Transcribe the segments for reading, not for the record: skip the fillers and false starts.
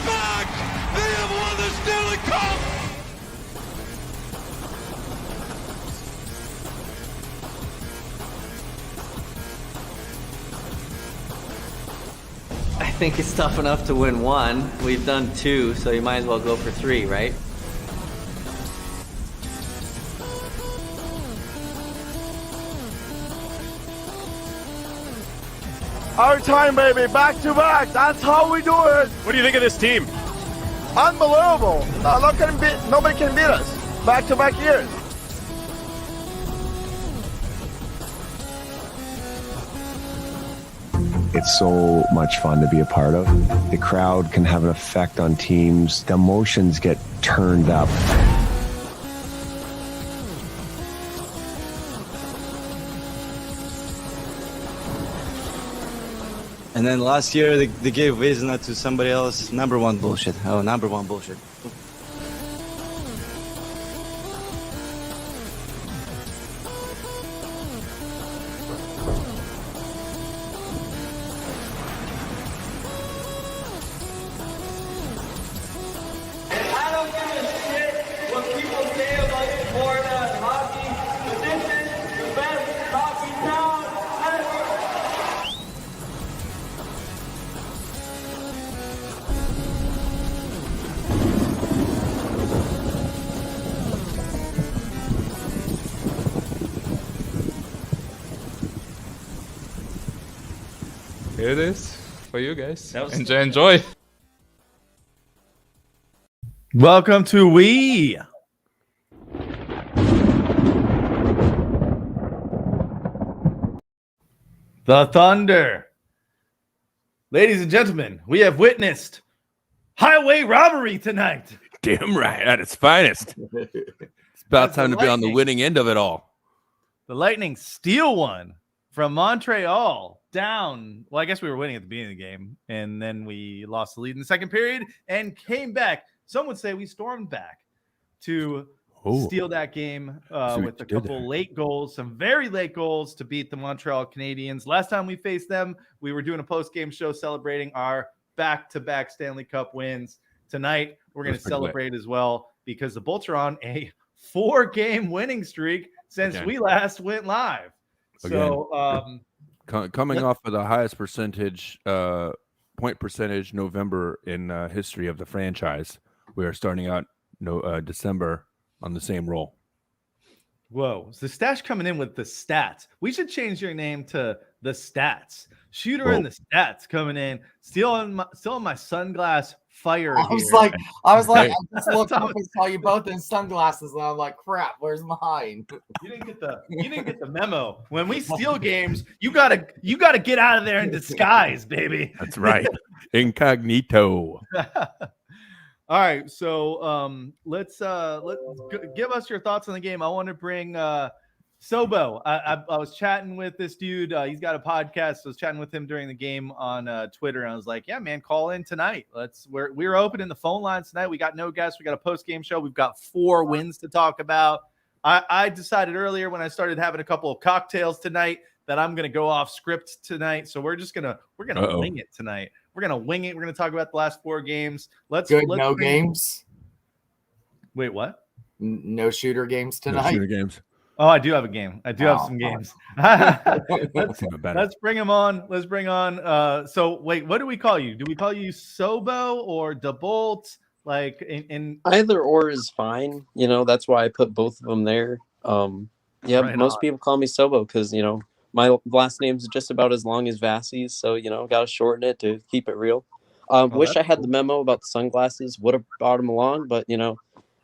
back! They have won the Stanley Cup! I think it's tough enough to win one. We've done two, so you might as well go for three, right? Our time, baby, back to back. That's how we do it. What do you think of this team? Unbelievable. Nobody can beat us. Back to back years. It's so much fun to be a part of. The crowd can have an effect on teams. The emotions get turned up. And then last year, they gave Vezina to somebody else. Number one bullshit. Oh, number one bullshit. I don't give a shit what people say about Florida and hockey, but this is the best hockey town ever. Here it is for you guys. Enjoy. Welcome to We. The Thunder. Ladies and gentlemen, we have witnessed highway robbery tonight. Damn right, at its finest. It's about time to be on the winning end of it all. The Lightning steal one from Montreal down. Well, I guess we were winning at the beginning of the game, and then we lost the lead in the second period and came back. Some would say we stormed back to steal that game with a couple late goals, some very late goals to beat the Montreal Canadians. Last time we faced them, we were doing a post-game show celebrating our back-to-back Stanley Cup wins. Tonight, we're going to celebrate as well because the Bolts are on a 4-game winning streak since we last went live. So, coming off of the highest point percentage November in history of the franchise, we are starting out December on the same roll. Whoa, is the stash coming in with the stats? We should change your name to the stats. Shooter in the stats coming in, still on my sunglass fire. I was like, I just looked up and saw you both in sunglasses, and I'm like, crap, where's mine? You didn't get the memo. When we steal games, you gotta get out of there in disguise, baby. That's right, incognito. All right, so let's give us your thoughts on the game. I want to bring Sobo. I was chatting with this dude. He's got a podcast. I was chatting with him during the game on Twitter, and I was like, "Yeah, man, call in tonight. We're opening the phone lines tonight. We got no guests. We got a post game show. We've got 4 wins to talk about." I decided earlier when I started having a couple of cocktails tonight that I'm gonna go off script tonight. So we're gonna wing it tonight. We're gonna wing it. We're gonna talk about the last 4 games. Let's games. Wait, what? No shooter games tonight. No shooter games. Oh, I do have a game. I do have some games. Let's bring him on. Let's bring on. So wait, what do we call you? Do we call you Sobo or DeBolt? Like in either or is fine. You know, that's why I put both of them there. Most people call me Sobo because my last name's just about as long as Vassey's, so got to shorten it to keep it real. Wish I had the memo about the sunglasses. Would have brought them along, but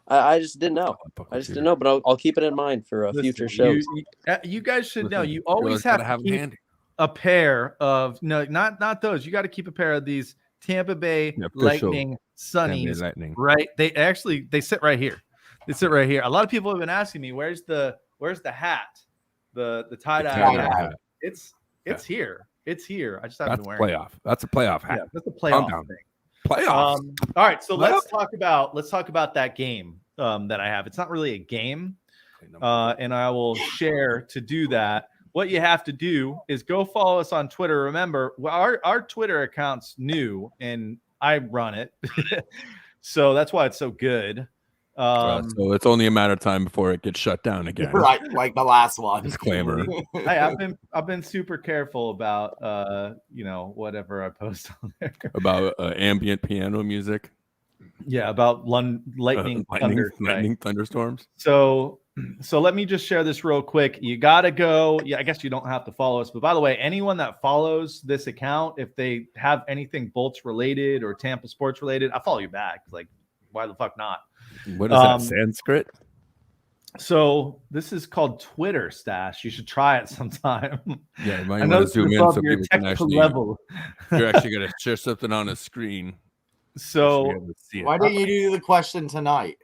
I just didn't know. But I'll keep it in mind for future shows. You guys should know. You always have to keep a pair of not those. You got to keep a pair of these Tampa Bay Lightning Sunnies. Right? They sit right here. They sit right here. A lot of people have been asking me, where's the hat? The tie-dye hat. It's here. It's here. I just haven't been wearing it. That's a playoff hat. Yeah, that's a playoff thing. Playoffs. All right, so let's talk about that game that I have. It's not really a game, and I will share to do that. What you have to do is go follow us on Twitter. Remember, our Twitter account's new, and I run it. So that's why it's so good. So it's only a matter of time before it gets shut down again. Right, like the last one. Disclaimer. Hey, I've been super careful about whatever I post on there. About ambient piano music. Yeah, about lightning thunderstorms. So let me just share this real quick. You got to go. Yeah, I guess you don't have to follow us. But by the way, anyone that follows this account, if they have anything Bolts related or Tampa sports related, I follow you back. Like, why the fuck not? What is that, Sanskrit? So this is called Twitter Stash. You should try it sometime. Yeah, you might want to zoom in so people can actually level. You're actually going to share something on a screen. So why didn't you do the question tonight?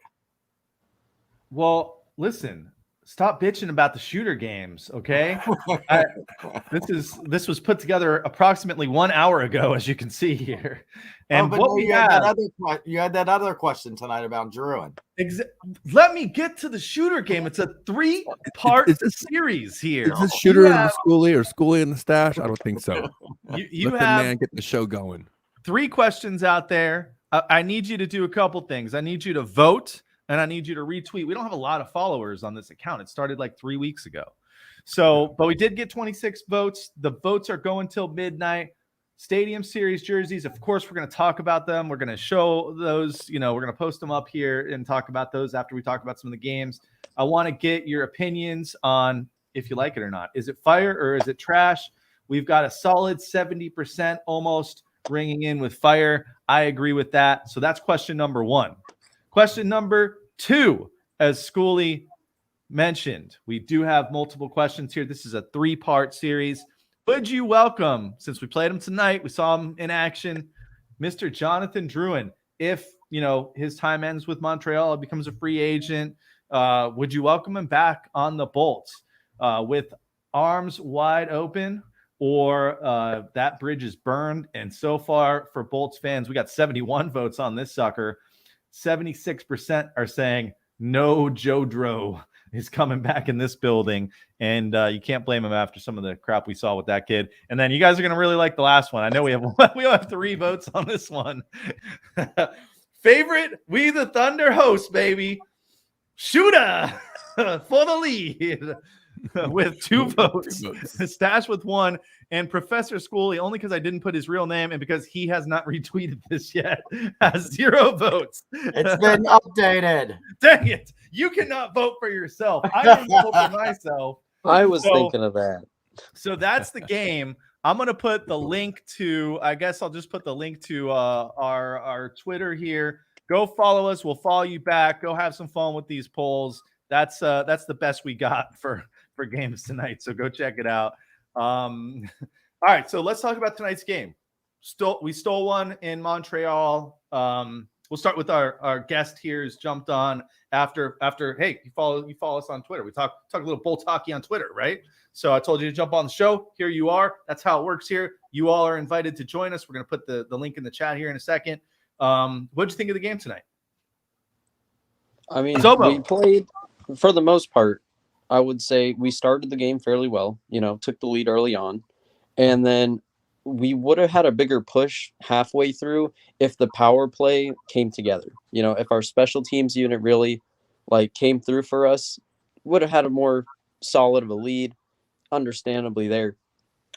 Well, listen, stop bitching about the shooter games, okay? This was put together approximately 1 hour ago, as you can see here. And what we you had that other question tonight about Druin. Let me get to the shooter game. It's a 3-part series here. Is this shooter in the schoolie or schoolie in the stash? I don't think so. You Let have the man get the show going. 3 questions out there. I need you to do a couple things. I need you to vote. And I need you to retweet. We don't have a lot of followers on this account. It started like 3 weeks ago. So, but we did get 26 votes. The votes are going till midnight. Stadium Series jerseys. Of course, we're going to talk about them. We're going to show those. We're going to post them up here and talk about those after we talk about some of the games. I want to get your opinions on if you like it or not. Is it fire or is it trash? We've got a solid 70% almost ringing in with fire. I agree with that. So that's question number 1. Question number 2, as Schoolie mentioned, we do have multiple questions here. This is a 3-part series. Would you welcome, since we played him tonight, we saw him in action, Mr. Jonathan Drouin? If, his time ends with Montreal, becomes a free agent, would you welcome him back on the Bolts with arms wide open, or that bridge is burned? And so far for Bolts fans, we got 71 votes on this sucker. 76% are saying no, Joe Dro is coming back in this building. And you can't blame him after some of the crap we saw with that kid. And then you guys are going to really like the last one. I know we have 3 votes on this one. Favorite We the Thunder host, baby. Shooter for the lead with 2 votes. Stash with 1. And Professor Schoolie, only because I didn't put his real name and because he has not retweeted this yet, has 0 votes. It's been updated. Dang it. You cannot vote for yourself. I didn't vote for myself. I was thinking of that. So that's the game. I'm going to put the link to, I guess I'll just put the link to our Twitter here. Go follow us. We'll follow you back. Go have some fun with these polls. That's the best we got for games tonight. So go check it out. All right, so let's talk about tonight's game. We stole one in Montreal. We'll start with our guest here who's jumped on after. Hey, you follow us on Twitter. We talk a little Bolts hockey on Twitter, right? So I told you to jump on the show. Here you are. That's how it works here. You all are invited to join us. We're going to put the link in the chat here in a second. What'd you think of the game tonight? I mean, we played, for the most part, I would say we started the game fairly well, took the lead early on. And then we would have had a bigger push halfway through if the power play came together. If our special teams unit really came through for us, would have had a more solid of a lead, understandably there.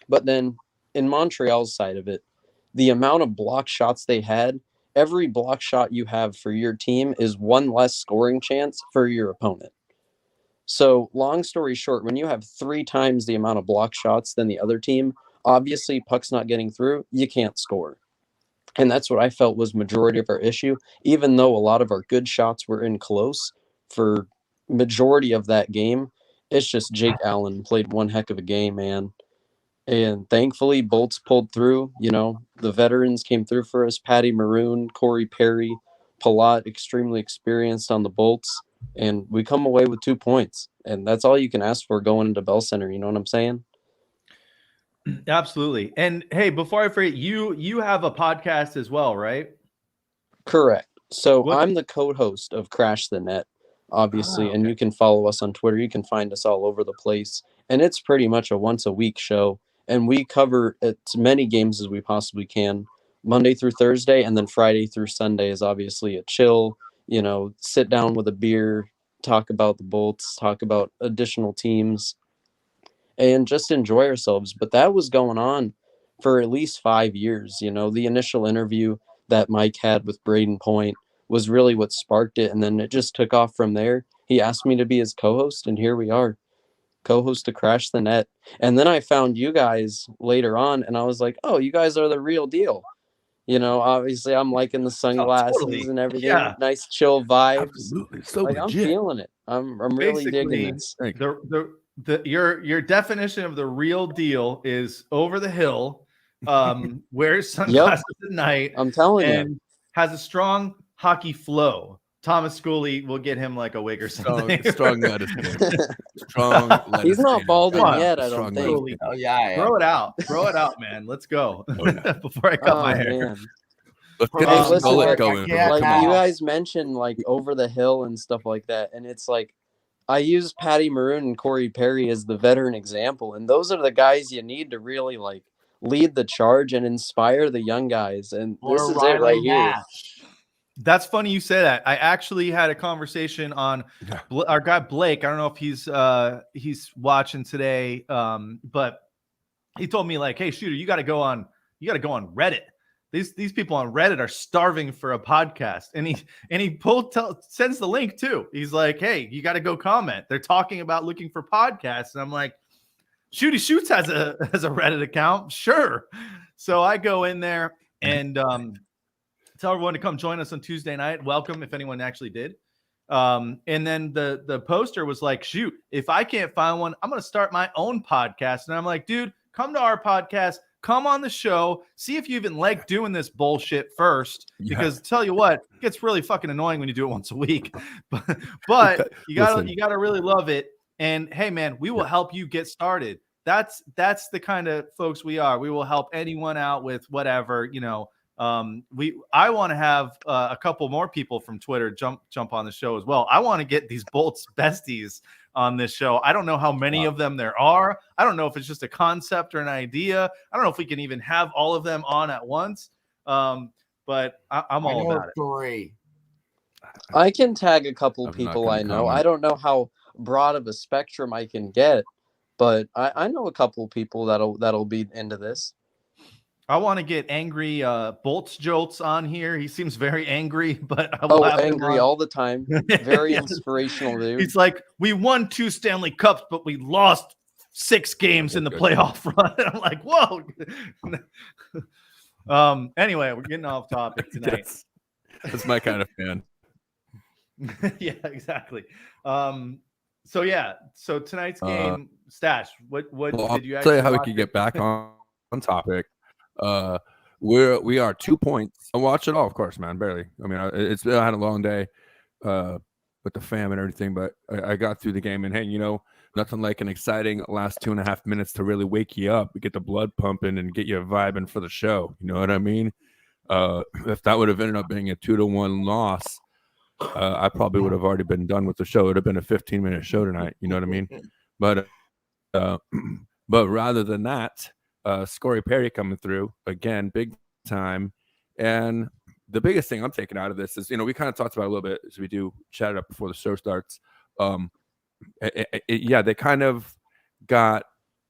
But then in Montreal's side of it, the amount of block shots they had, every block shot you have for your team is 1 less scoring chance for your opponent. So long story short, when you have 3 times the amount of block shots than the other team, obviously puck's not getting through, you can't score. And that's what I felt was majority of our issue. Even though a lot of our good shots were in close for majority of that game, it's just Jake Allen played one heck of a game, man. And thankfully, Bolts pulled through. The veterans came through for us. Patty Maroon, Corey Perry, Palat, extremely experienced on the Bolts. And we come away with 2 points. And that's all you can ask for going into Bell Center. You know what I'm saying? Absolutely. And hey, before I forget, you have a podcast as well, right? Correct. So I'm the co-host of Crash the Net, obviously. And you can follow us on Twitter. You can find us all over the place. And it's pretty much a once a week show. And we cover as many games as we possibly can Monday through Thursday, and then Friday through Sunday is obviously a chill, sit down with a beer, talk about the Bolts, talk about additional teams, and just enjoy ourselves. But that was going on for at least 5 years. The initial interview that Mike had with Braden Point was really what sparked it, and then it just took off from there. He asked me to be his co-host, and here we are, co-host to Crash the Net. And then I found you guys later on, and I was like, oh, you guys are the real deal. Obviously I'm liking the sunglasses and everything. Yeah. Nice chill vibes. Absolutely. So I'm feeling it. I'm really digging this. Your definition of the real deal is over the hill, wears sunglasses at night. I'm telling you. And has a strong hockey flow. Thomas Schooley will get him like a wig or something. Strong lettuce. Strong lettuce. He's not balding yet, I don't think. Oh, yeah. Throw it out, man. Let's go. Before I cut my hair. Let's get this bullet going. Like you guys mentioned, like over the hill and stuff like that. And it's like, I use Patty Maroon and Corey Perry as the veteran example. And those are the guys you need to really like lead the charge and inspire the young guys. And this is it right here. That's funny you say that. I actually had a conversation on our guy Blake. I don't know if he's watching today, but he told me like, "Hey, Shooter, you got to go on Reddit. These people on Reddit are starving for a podcast." And he sends the link too. He's like, "Hey, you got to go comment. They're talking about looking for podcasts." And I'm like, "Shooty Shoots has a Reddit account, sure." So I go in there and tell everyone to come join us on Tuesday night. Welcome if anyone actually did. And then the poster was like, shoot, if I can't find one, I'm going to start my own podcast. And I'm like, dude, come to our podcast, come on the show, see if you even like doing this bullshit first. Because tell you what, it gets really fucking annoying when you do it once a week. But you gotta really love it. And hey, man, we will help you get started. That's the kind of folks we are. We will help anyone out with whatever, I want to have a couple more people from Twitter jump on the show as well. I want to get these Bolts besties on this show. I don't know how many of them there are. I don't know if it's just a concept or an idea. I don't know if we can even have all of them on at once. But I'm all about it. I can tag a couple people I know. I don't know how broad of a spectrum I can get, but I know a couple people that'll be into this. I want to get angry Bolts Jolts on here. He seems very angry, but angry all the time. Very inspirational dude. He's like, we won 2 Stanley Cups, but we lost 6 games in the playoff run. I'm like, whoa. Anyway, we're getting off topic tonight. That's my kind of fan. Yeah, exactly. So tonight's game, Stash. What did you? I'll tell you how we can get back on topic. We are 2 points. I watch it all, of course, man. Barely. I mean, I had a long day with the fam and everything, but I got through the game. And hey, nothing like an exciting last 2.5 minutes to really wake you up, get the blood pumping, and get you vibing for the show. You know what I mean? If that would have ended up being a 2-1 loss, I probably would have already been done with the show. It would have been a 15-minute show tonight. You know what I mean? But rather than that, Corey Perry coming through again, big time. And the biggest thing I'm taking out of this is, we kind of talked about it a little bit as we do chat it up before the show starts. They kind of got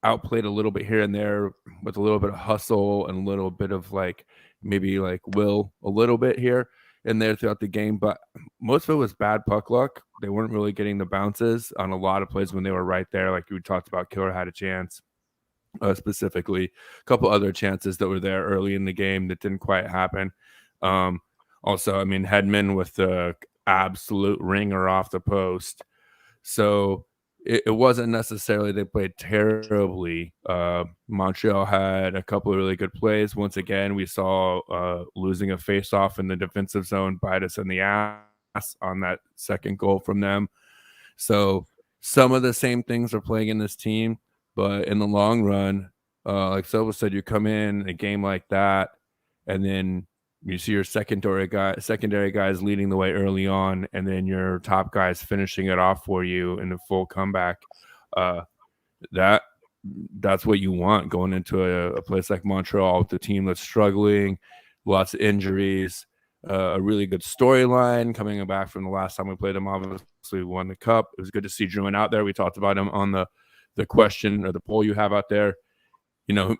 outplayed a little bit here and there with a little bit of hustle and a little bit of maybe will a little bit here and there throughout the game, but most of it was bad puck luck. They weren't really getting the bounces on a lot of plays when they were right there. Like we talked about, Killer had a chance. Specifically, a couple other chances that were there early in the game that didn't quite happen. Also, I mean, Hedman with the absolute ringer off the post. So it wasn't necessarily they played terribly. Montreal had a couple of really good plays. Once again, we saw losing a face-off in the defensive zone bite us in the ass on that second goal from them. So some of the same things are playing in this team. But in the long run, like Silva said, you come in a game like that, and then you see your secondary guys leading the way early on, and then your top guys finishing it off for you in a full comeback. That's what you want going into a place like Montreal with a team that's struggling. lots of injuries, a really good storyline coming back from the last time we played them. Obviously, we won the cup. It was good to see Druin out there. We talked about him on the question or the poll you have out there. You know,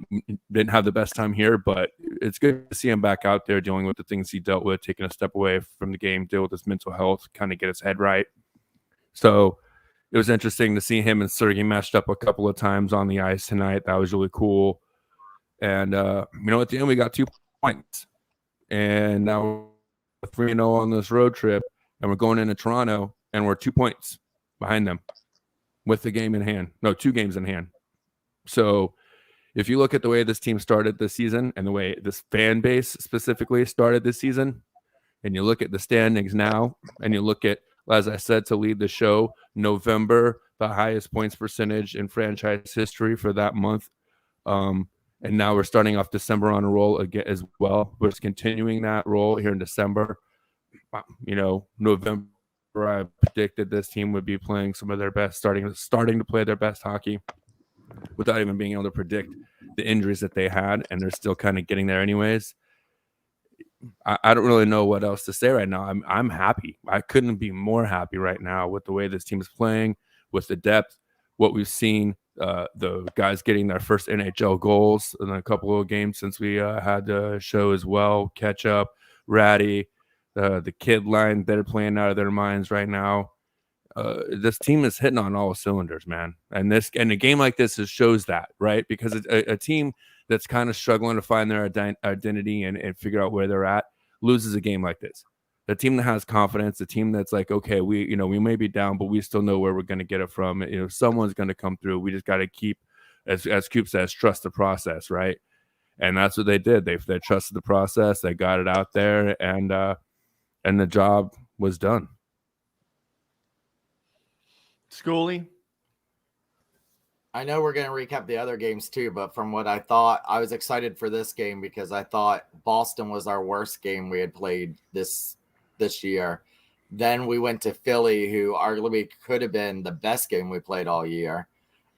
didn't have the best time here, but it's good to see him back out there dealing with the things he dealt with, taking a step away from the game, deal with his mental health, kind of get his head right. So it was interesting to see him and Sergey matched up a couple of times on the ice tonight. That was really cool. And, at the end, we got 2 points. And now we're 3-0 on this road trip, and we're going into Toronto, and we're 2 points behind them with the game in hand. No, 2 games in hand. So if you look at the way this team started this season and the way this fan base specifically started this season, and you look at the standings now, and you look at, as I said, to lead the show, November, the highest points percentage in franchise history for that month. And now we're starting off December on a roll again as well. We're just continuing that roll here in December. November, I predicted this team would be playing some of their best, starting to play their best hockey without even being able to predict the injuries that they had, and they're still kind of getting there anyways. I don't really know what else to say right now. I'm happy. I couldn't be more happy right now with the way this team is playing, with the depth, what we've seen, the guys getting their first NHL goals in a couple of games since we had the show as well. Catch up, Ratty, the kid line, they're playing out of their minds right now. This team is hitting on all cylinders, man. And a game like this shows that, right? Because a team that's kind of struggling to find their identity and figure out where they're at loses a game like this. The team that has confidence, the team that's like, okay, we may be down, but we still know where we're going to get it from. Someone's going to come through. We just got to keep, as Coop says, trust the process, right? And that's what they did. They trusted the process. They got it out there, and the job was done. Schoolie? I know we're going to recap the other games too, but from what I thought, I was excited for this game because I thought Boston was our worst game we had played this year. Then we went to Philly, who arguably could have been the best game we played all year.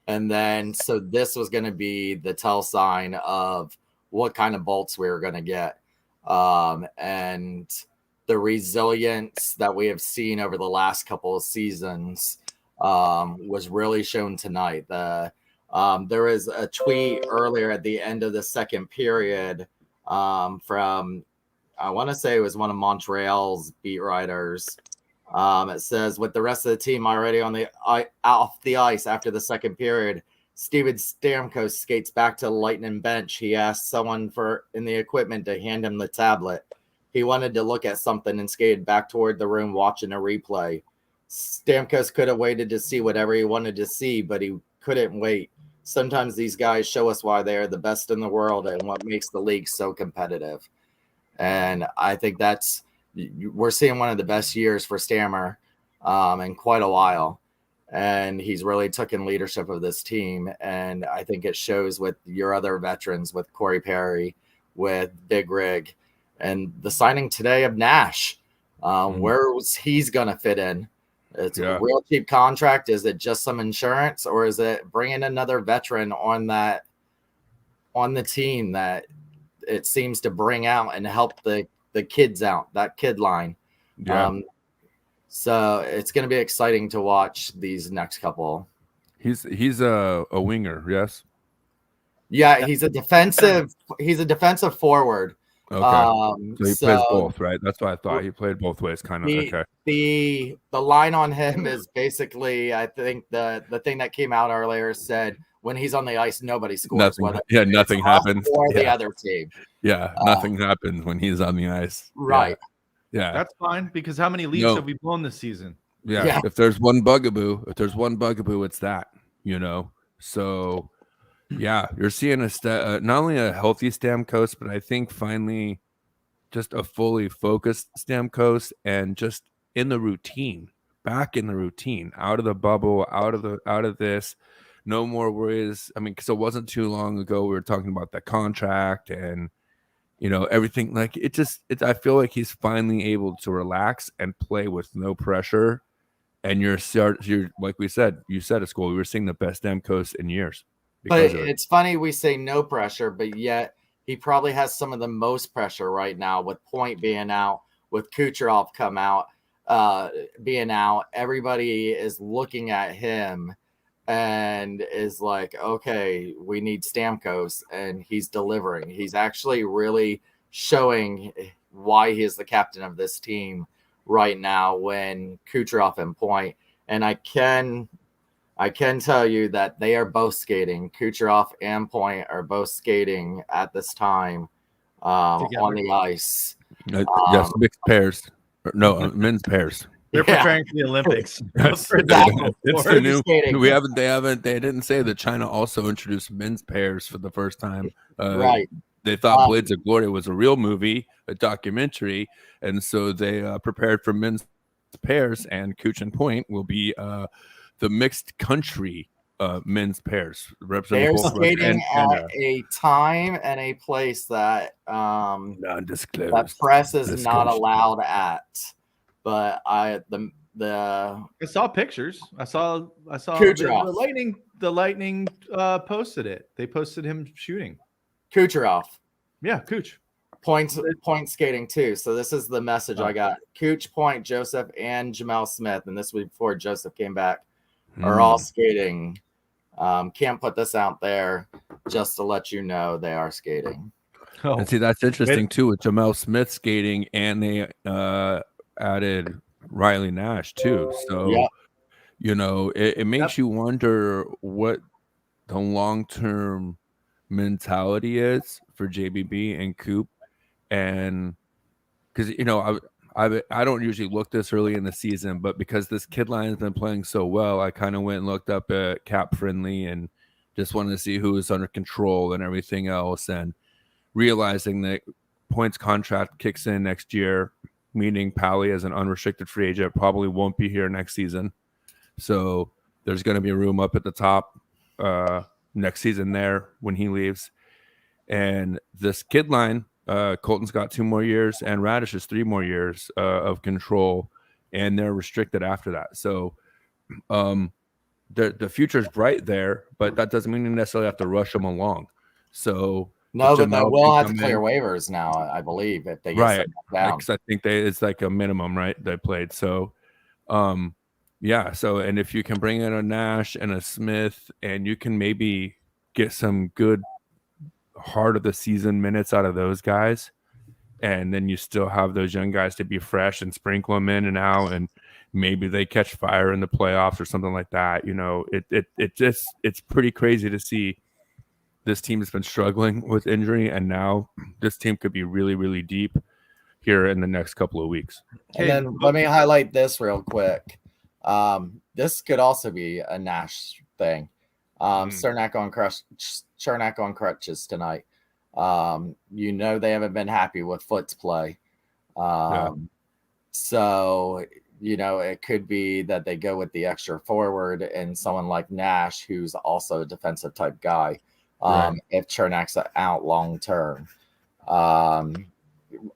And then, so this was going to be the tell sign of what kind of bolts we were going to get. And the resilience that we have seen over the last couple of seasons was really shown tonight. There was a tweet earlier at the end of the second period from, I want to say it was one of Montreal's beat writers. It says, with the rest of the team already off the ice after the second period, Steven Stamkos skates back to the Lightning bench. He asked someone in the equipment to hand him the tablet. He wanted to look at something and skated back toward the room watching a replay. Stamkos could have waited to see whatever he wanted to see, but he couldn't wait. Sometimes these guys show us why they are the best in the world and what makes the league so competitive. And I think we're seeing one of the best years for Stammer in quite a while. And he's really taken leadership of this team. And I think it shows with your other veterans, with Corey Perry, with Big Rig, and the signing today of Nash. Where he's going to fit in? It's a real cheap contract. Is it just some insurance, or is it bringing another veteran on the team that it seems to bring out and help the kids out, that kid line? Yeah. So it's going to be exciting to watch these next couple. He's a winger, yes. Yeah, he's a defensive forward. Okay, so he plays both, right? That's what I thought. He played both ways, kind of. Okay. The line on him is basically, I think the thing that came out earlier said, when he's on the ice, nobody scores. Nothing happens. Or the other team. Yeah, nothing happens when he's on the ice. Right. Yeah. That's fine, because how many leads have we blown this season? Yeah. If there's one bugaboo, it's that, So, yeah, you're seeing not only a healthy Stamkos, but I think finally just a fully focused Stamkos, and just in the routine, back in the routine, out of the bubble, out of this. No more worries. I mean, because it wasn't too long ago we were talking about that contract and everything. Like I feel like he's finally able to relax and play with no pressure. And you're like you said at school, we were seeing the best Stamkos in years. But it's funny we say no pressure, but yet he probably has some of the most pressure right now with Point being out, with Kucherov being out. Everybody is looking at him and is like, okay, we need Stamkos, and he's delivering. He's actually really showing why he is the captain of this team right now when Kucherov and Point. And I can tell you that they are both skating. Kucherov and Point are both skating at this time on the ice. Yes, mixed pairs. No, men's pairs. They're preparing for the Olympics. It's the new. They didn't say that China also introduced men's pairs for the first time. Right. They thought Blades of Glory was a real movie, a documentary, and so they prepared for men's pairs. And Cooch and Point will be the mixed country men's pairs. They're skating at a time and a place that non-disclosed, that press is not allowed at. But I saw pictures. I saw Kucherov. The Lightning posted it. They posted him shooting. Kucherov. Yeah, Cooch. Point skating too. So this is the message I got. Cooch, Point, Joseph, and Jamel Smith, and this was before Joseph came back, are all skating. Can't put this out there, just to let you know they are skating. Oh. And see, that's interesting too with Jamel Smith skating, and they added Riley Nash too. So it makes you wonder what the long-term mentality is for JBB and Coop, and because I don't usually look this early in the season, but because this kid line has been playing so well, I kind of went and looked up at Cap Friendly and just wanted to see who was under control and everything else, and realizing that Point's contract kicks in next year, meaning Pally as an unrestricted free agent probably won't be here next season. So there's going to be a room up at the top next season there when he leaves. And this kid line, Colton's got 2 more years and Radish is 3 more years of control, and they're restricted after that. So the future's bright there, but that doesn't mean you necessarily have to rush them along. So no, but they will have to clear waivers now, I believe, if they get right down. Because I think it's like a minimum, right? They played. So yeah. So, and if you can bring in a Nash and a Smith, and you can maybe get some good heart of the season minutes out of those guys, and then you still have those young guys to be fresh and sprinkle them in and out, and maybe they catch fire in the playoffs or something like that. It's pretty crazy to see this team has been struggling with injury, and now this team could be really, really deep here in the next couple of weeks. And then let me highlight this real quick. This could also be a Nash thing. Cernak on crutches tonight. They haven't been happy with Foot's play. So, it could be that they go with the extra forward and someone like Nash, who's also a defensive type guy. If Chernak's out long term.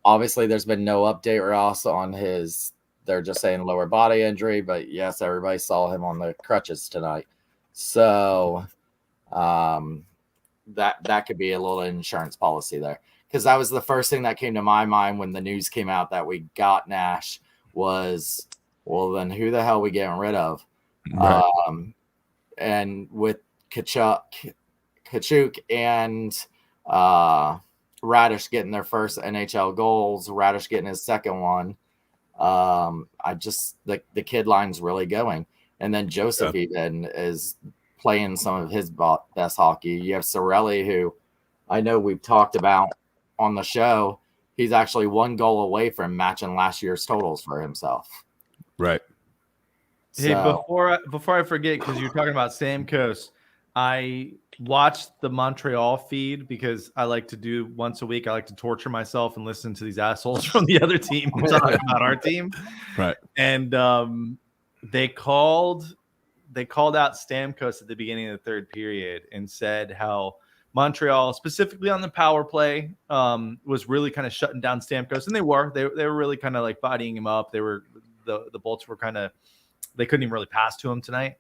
Obviously, there's been no update Ross on his. They're just saying lower body injury, but yes, everybody saw him on the crutches tonight. So that could be a little insurance policy there, because that was the first thing that came to my mind when the news came out that we got Nash was, well, then who the hell are we getting rid of? Right. And with Kachuk and Radish getting their first NHL goals, Radish getting his second one. The kid line's really going. And then Joseph even is playing some of his best hockey. You have Sorelli, who I know we've talked about on the show. He's actually 1 goal away from matching last year's totals for himself. Right. Hey, before I forget, because you're talking about Stamkos, I watched the Montreal feed because I like to do once a week. I like to torture myself and listen to these assholes from the other team talk about our team. Right. And they called out Stamkos at the beginning of the third period and said how Montreal, specifically on the power play, was really kind of shutting down Stamkos, and they were really kind of like bodying him up. They were the Bolts were kind of, they couldn't even really pass to him tonight,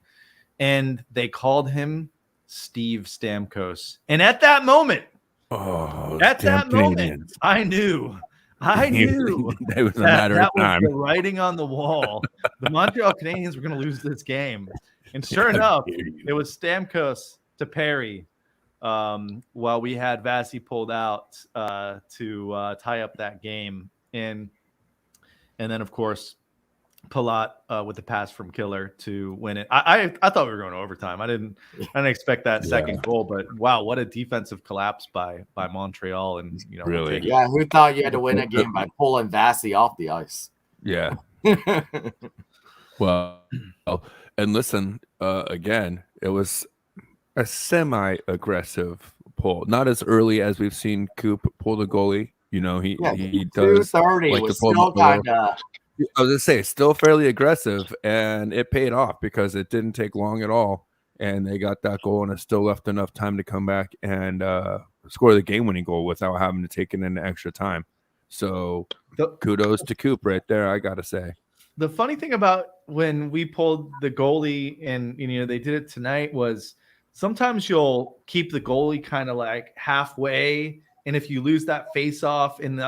and they called him Steve Stamkos. And at that moment, Oh, At damn that moment, Canadians. I knew It was a matter of time. was the writing on the wall. The Montreal Canadiens were going to lose this game. And sure enough, it was Stamkos to Perry while we had Vasi pulled out to tie up that game. And then, of course, Palat with the pass from Killer to win it. I thought we were going to overtime. I didn't expect that second goal, but wow, what a defensive collapse by Montreal. And Really, who thought you had to win a game by pulling Vasi off the ice? Yeah. Well, and listen, again, it was a semi-aggressive pull, not as early as we've seen Coop pull the goalie. He does 2:30 like was to pull still kind of. I was gonna say still fairly aggressive, and it paid off because it didn't take long at all, and they got that goal, and it still left enough time to come back and score the game-winning goal without having to take it into extra time. So kudos to Coop right there, I gotta say. The funny thing about when we pulled the goalie and they did it tonight was sometimes you'll keep the goalie kind of like halfway. And if you lose that face-off in the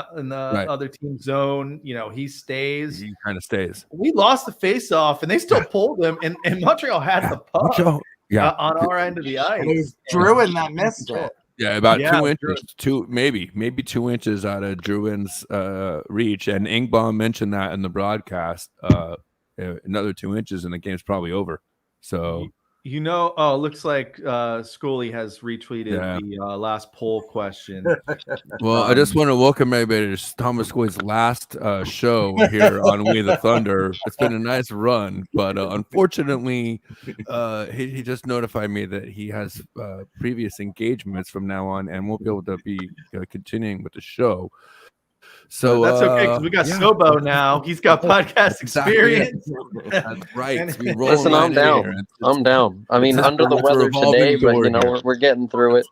other team zone, he stays. He kind of stays. We lost the face-off, and they still pulled him. And Montreal had the puck on our end of the ice. It was Druin that missed it. Yeah, about 2 inches, maybe 2 inches out of Druin's reach. And Ingbaum mentioned that in the broadcast. Another 2 inches, and the game's probably over. So. Looks like Scully has retweeted the last poll question. Well, I just want to welcome everybody to Thomas Scully's last show here on We the Thunder. It's been a nice run, but unfortunately, he just notified me that he has previous engagements from now on and won't be able to be continuing with the show. So that's okay because we got Sobo now. He's got podcast experience. That's right. Listen, I'm down. I'm down. I mean, under the weather today, but we're getting through it.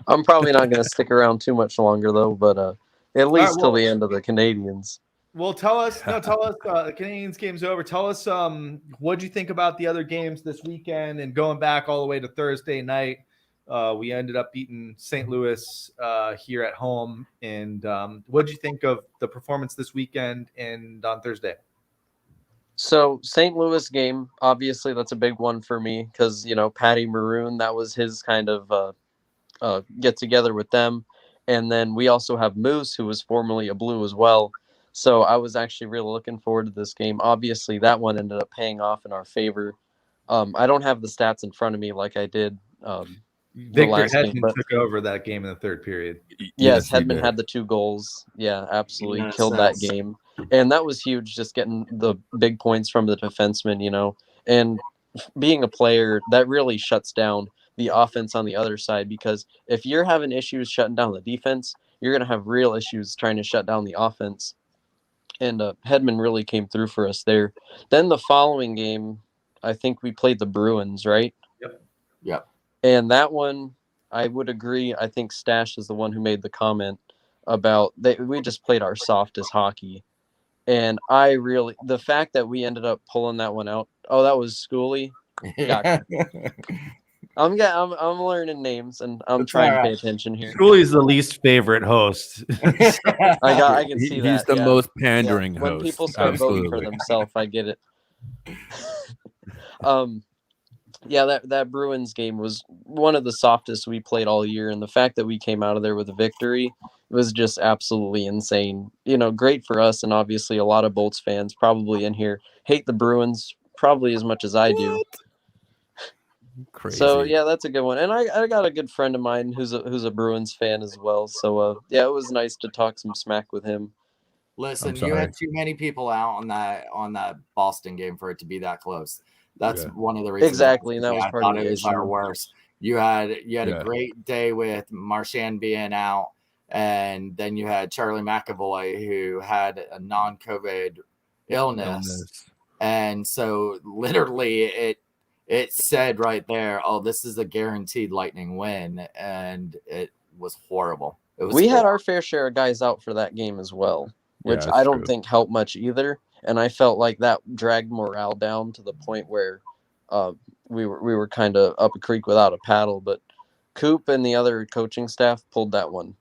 I'm probably not going to stick around too much longer though, but at least till the end of the Canadians. Well, tell us. The Canadians game's over. Tell us what you think about the other games this weekend and going back all the way to Thursday night. We ended up beating St. Louis here at home. And what did you think of the performance this weekend and on Thursday? So St. Louis game, obviously that's a big one for me because, Patty Maroon, that was his kind of get together with them. And then we also have Moose, who was formerly a Blue as well. So I was actually really looking forward to this game. Obviously, that one ended up paying off in our favor. I don't have the stats in front of me like I did Victor Hedman took over that game in the third period. Yes, Hedman had the 2 goals. Yeah, absolutely killed that game. And that was huge, just getting the big points from the defenseman, And being a player, that really shuts down the offense on the other side because if you're having issues shutting down the defense, you're going to have real issues trying to shut down the offense. And Hedman really came through for us there. Then the following game, I think we played the Bruins, right? Yep. And that one, I would agree. I think Stash is the one who made the comment about we just played our softest hockey. And the fact that we ended up pulling that one out. Oh, that was Scully. Gotcha. I'm learning names and I'm trying to pay attention here. Scully's the least favorite host. I can see that. He's the most pandering host. When people start voting for themselves, I get it. That Bruins game was one of the softest we played all year, and the fact that we came out of there with a victory was just absolutely insane. Great for us, and obviously a lot of Bolts fans probably in here hate the Bruins probably as much as I do. Crazy. So that's a good one, and I got a good friend of mine who's a Bruins fan as well. So it was nice to talk some smack with him. Listen, you had too many people out on that Boston game for it to be that close. That's one of the reasons. Exactly, and that was I part thought of the it was issue. our worst. You had a great day with Marchand being out, and then you had Charlie McAvoy who had a non-COVID illness. And so literally it said right there, oh, this is a guaranteed Lightning win, and it was horrible. We had our fair share of guys out for that game as well, which I don't think helped much either. And I felt like that dragged morale down to the point where we were kind of up a creek without a paddle. But Coop and the other coaching staff pulled that one.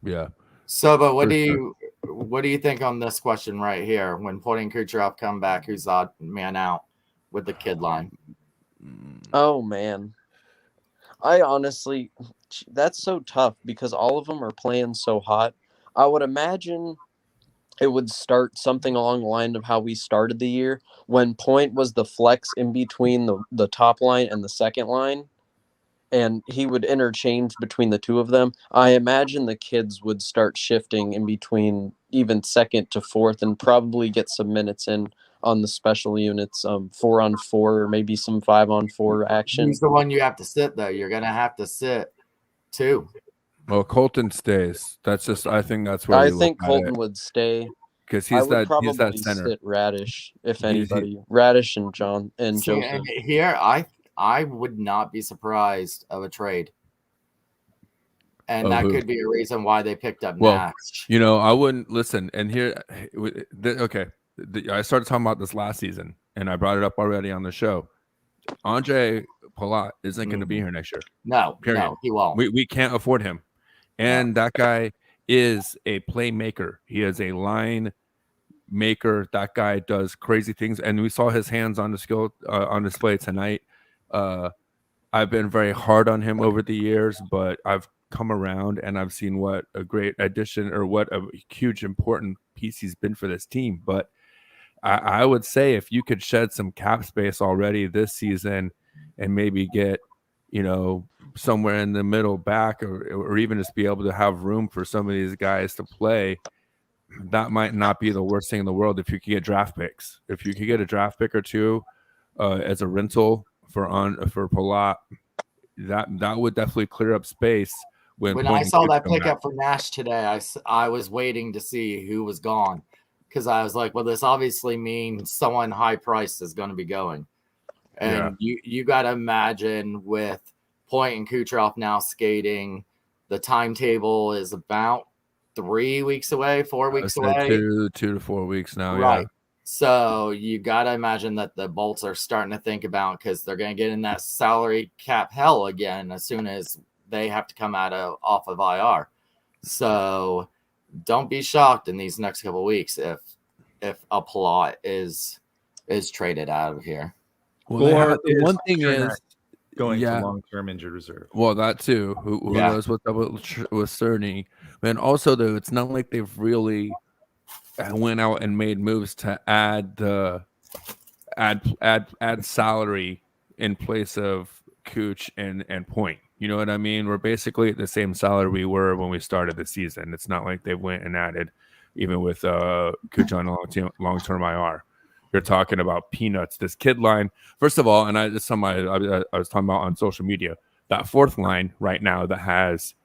Yeah. So, but what do you think on this question right here? When Point and Kucherov come back, who's odd man out with the kid line? Oh man, I honestly, that's so tough because all of them are playing so hot. I would imagine it would start something along the line of how we started the year when Point was the flex in between the top line and the second line, and he would interchange between the two of them. I imagine the kids would start shifting in between even second to fourth and probably get some minutes in on the special units, 4-on-4 or maybe some 5-on-4 action. Who's the one you have to sit though? You're gonna have to sit too. Well, Colton stays. That's just. I think that's where I think Colton would stay because he's that center. Sit Radish if anybody. Radish and John and Joseph. And here, I would not be surprised of a trade. And that could be a reason why they picked up Nash. You know, I wouldn't listen. And here, okay, I started talking about this last season, and I brought it up already on the show. Andre Palat isn't going to be here next year. No, he won't. We can't afford him. And that guy is a playmaker. He is a line maker. That guy does crazy things, and we saw his hands on display tonight. I've been very hard on him over the years, but I've come around and I've seen what a great addition or what a huge important piece he's been for this team. But I would say if you could shed some cap space already this season and maybe get, you know, somewhere in the middle back or even just be able to have room for some of these guys to play, that might not be the worst thing in the world if you could get draft picks. If you could get a draft pick or two as a rental for Palat, that would definitely clear up space. When I saw that pickup for Nash today, I was waiting to see who was gone because I was like, well, this obviously means someone high priced is going to be going. And you got to imagine with Point and Kucherov now skating, the timetable is about 3 weeks away, 4 weeks away. 2 to 4 weeks now. Right. Yeah. So you got to imagine that the Bolts are starting to think about because they're going to get in that salary cap hell again as soon as they have to come off of IR. So don't be shocked in these next couple of weeks if a Palat is traded out of here. Well, the one thing is going to long-term injured reserve. Well, that too. Who knows what's up with Cerny? And also, though, it's not like they've really went out and made moves to add salary in place of Cooch and Point. You know what I mean? We're basically at the same salary we were when we started the season. It's not like they went and added, even with Cooch on long-term IR. You're talking about peanuts. This kid line, first of all, and I was talking about on social media, that fourth line right now that has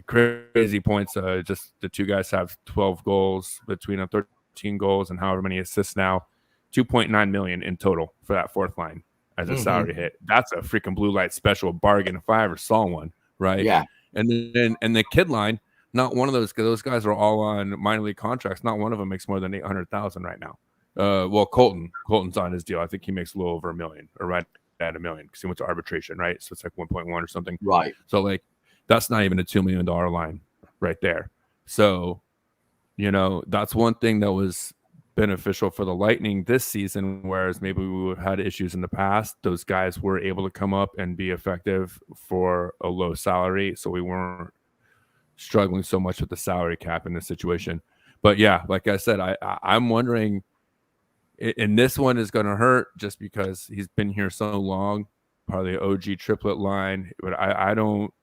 crazy points. Just the two guys have 12 goals between them, 13 goals and however many assists now. 2.9 million in total for that fourth line as a salary hit. That's a freaking blue light special bargain if I ever saw one, right? Yeah. And then the kid line, not one of those guys are all on minor league contracts. Not one of them makes more than 800,000 right now. Well, Colton's on his deal. I think he makes a little over $1 million or right at $1 million because he went to arbitration, right? So it's like 1.1 or something. Right. So like that's not even a $2 million line right there. So, you know, that's one thing that was beneficial for the Lightning this season, whereas maybe we had issues in the past. Those guys were able to come up and be effective for a low salary. So we weren't struggling so much with the salary cap in this situation. But yeah, like I said, I'm wondering, and this one is going to hurt just because he's been here so long, part of the OG triplet line. But I don't,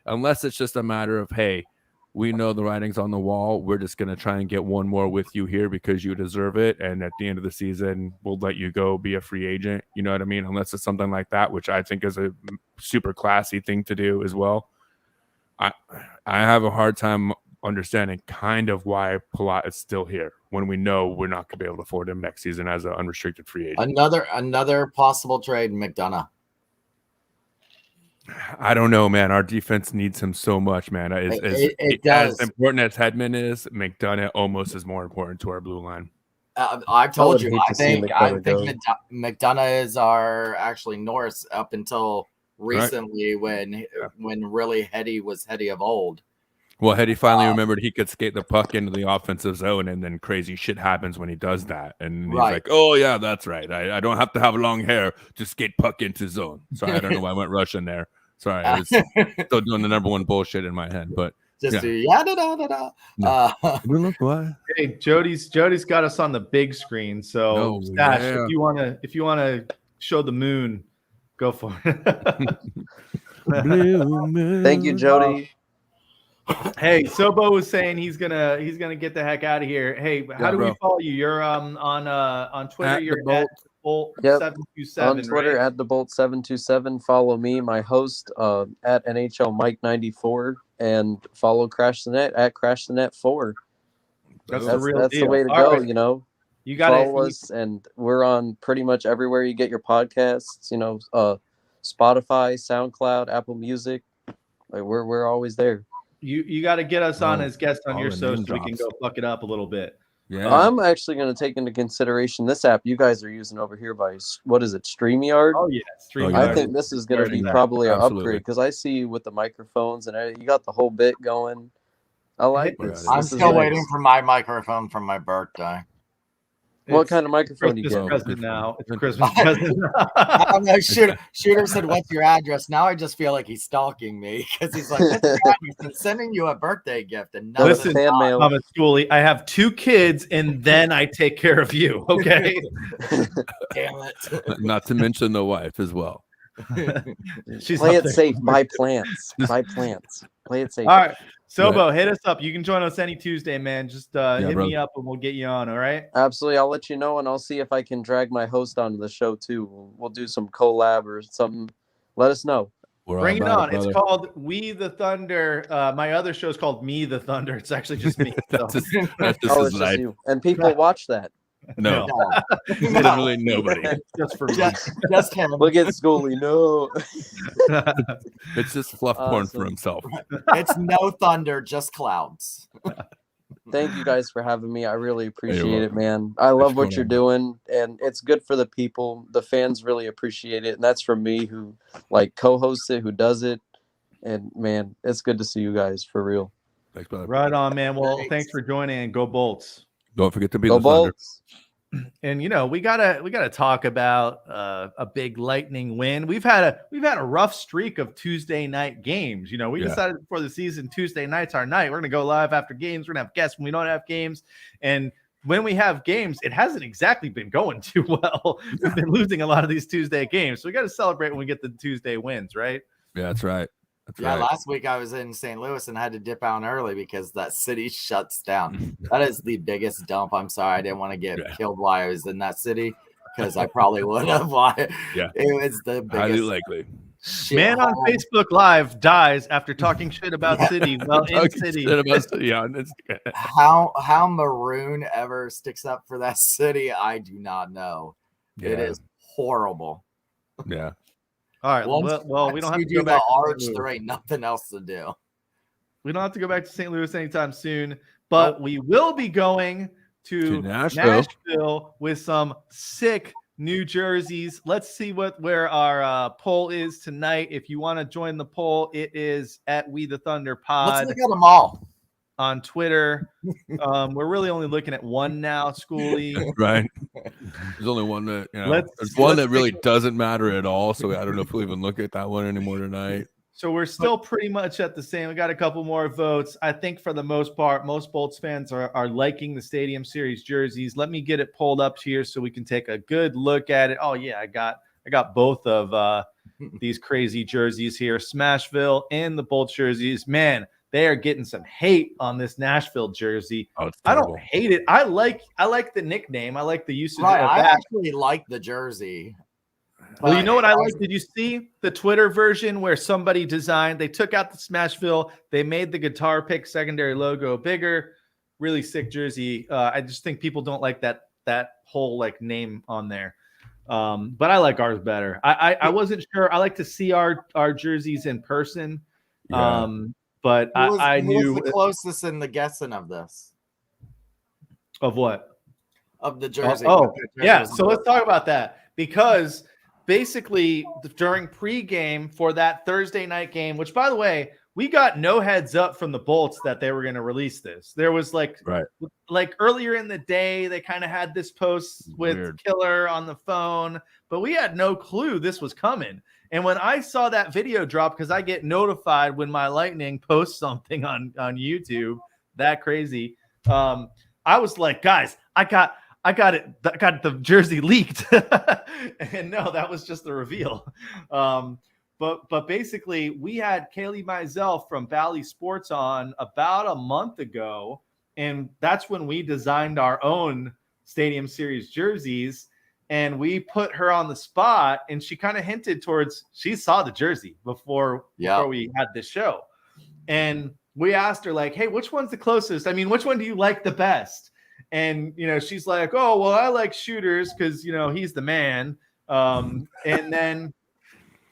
unless it's just a matter of, hey, we know the writing's on the wall. We're just going to try and get one more with you here because you deserve it. And at the end of the season, we'll let you go be a free agent. You know what I mean? Unless it's something like that, which I think is a super classy thing to do as well. I have a hard time understanding kind of why Palat is still here when we know we're not going to be able to afford him next season as an unrestricted free agent. Another possible trade, McDonough. I don't know, man. Our defense needs him so much, man. It does. As important as Hedman is, McDonough almost is more important to our blue line. I've told you. hate I to see think McDonough is our actually Norris up until recently when really Hetty was Hetty of old. Well, Hetty finally remembered he could skate the puck into the offensive zone, and then crazy shit happens when he does that. And he's like, "Oh yeah, that's right. I don't have to have long hair to skate puck into zone." Sorry, I don't know why I went Russian there. Sorry, I was still doing the number one bullshit in my head, but just Hey, Jody's got us on the big screen. So Stash, if you wanna show the moon, go for it. Thank you, Jody. Hey, Sobo was saying he's gonna get the heck out of here. Hey, how do we follow you? You're on Twitter. You're at Bolt727. On Twitter right? at the Bolt727. Follow me, my host, at NHL Mike94, and follow Crash the Net at Crash the Net 4. That's the way to go. Right. You know, you gotta follow us, and we're on pretty much everywhere you get your podcasts. You know, Spotify, SoundCloud, Apple Music. Like we're always there. You got to get us on as guests on your show so we can go fuck it up a little bit. Yeah, I'm actually going to take into consideration this app you guys are using over here by what is it, StreamYard? Oh yeah, StreamYard. I think this is going to be probably an upgrade because I see you with the microphones and you got the whole bit going. I like this. I'm still waiting for my microphone from my birthday. What kind of microphone do you get? get? Now. It's Christmas present. I don't know. Shooter said, "What's your address?" Now I just feel like he's stalking me because he's like, "What's your address?" I'm sending you a birthday gift, and listen, Thomas Schooley, I have 2 kids, and then I take care of you. Okay. Damn it. Not to mention the wife as well. Play it safe. Buy plants. Buy plants. Play it safe. All right. Sobo, hit us up. You can join us any Tuesday, man. Just hit me up and we'll get you on, all right? Absolutely. I'll let you know, and I'll see if I can drag my host onto the show, too. We'll do some collab or something. Let us know. Bring it on. It's called We the Thunder. My other show is called Me the Thunder. It's actually just me. That's just it's just you. And people watch that. No. Literally nobody. Just for me. Just him. Look at Schooley. No. It's just fluff porn for himself. It's no thunder, just clouds. Thank you guys for having me. I really appreciate it, man. I love what you're doing, and it's good for the people. The fans really appreciate it, and that's for me who co-hosts it, who does it. And man, it's good to see you guys for real. Thanks, brother. Right on, man. Well, thanks for joining, and go Bolts. Don't forget to be the Bolts. And we gotta talk about a big Lightning win. We've had a rough streak of Tuesday night games. We decided before the season Tuesday night's our night. We're gonna go live after games. We're gonna have guests when we don't have games, and when we have games, it hasn't exactly been going too well. We've been losing a lot of these Tuesday games, so we got to celebrate when we get the Tuesday wins, right? Yeah, that's right. Last week I was in St. Louis and had to dip out early because that city shuts down. That is the biggest dump. I'm sorry, I didn't want to get killed while I was in that city because I probably would have. Yeah, it was the biggest. Highly likely. Man on Facebook Live dies after talking shit about city. Well, in city. How Maroon ever sticks up for that city, I do not know. Yeah. It is horrible. Yeah. All right. Well, we don't have to go the back. Arch. There ain't nothing else to do. We don't have to go back to St. Louis anytime soon, but we will be going to Nashville with some sick new jerseys. Let's see where our poll is tonight. If you want to join the poll, it is at We the Thunder Pod. Let's look at them all on Twitter. We're really only looking at one now, Schooley. Right. There's only one that there's one that really doesn't matter at all. So I don't know if we'll even look at that one anymore tonight. So we're still pretty much at the same. We got a couple more votes. I think for the most part, most Bolts fans are liking the Stadium Series jerseys. Let me get it pulled up here so we can take a good look at it. Oh yeah, I got both of these crazy jerseys here, Smashville and the Bolts jerseys. Man, they are getting some hate on this Nashville jersey. Oh, I don't hate it. I like the nickname. I like the usage of that. I actually like the jersey. Well, you know what I like? Did you see the Twitter version where somebody designed, they took out the Smashville, they made the guitar pick secondary logo bigger, really sick jersey. I just think people don't like that whole name on there. But I like ours better. I wasn't sure. I like to see our jerseys in person. Yeah. But who I knew was the closest in the guessing of this. Of what? of the jersey. Yeah. So let's talk about that, because basically during pregame for that Thursday night game, which by the way, we got no heads up from the Bolts that they were going to release this. There was like earlier in the day, they kind of had this post with Killer on the phone, but we had no clue this was coming. And when I saw that video drop, because I get notified when my Lightning posts something on YouTube, that crazy, I was like, guys, I got the jersey leaked. And no, that was just the reveal. But basically, we had Kaylee Mizell from Bally Sports on about a month ago, and that's when we designed our own Stadium Series jerseys, and we put her on the spot, and she kind of hinted towards she saw the jersey before we had this show. And we asked her, like, hey, which one's the closest? I mean, which one do you like the best? And, she's like, oh, well, I like Shooters because, he's the man.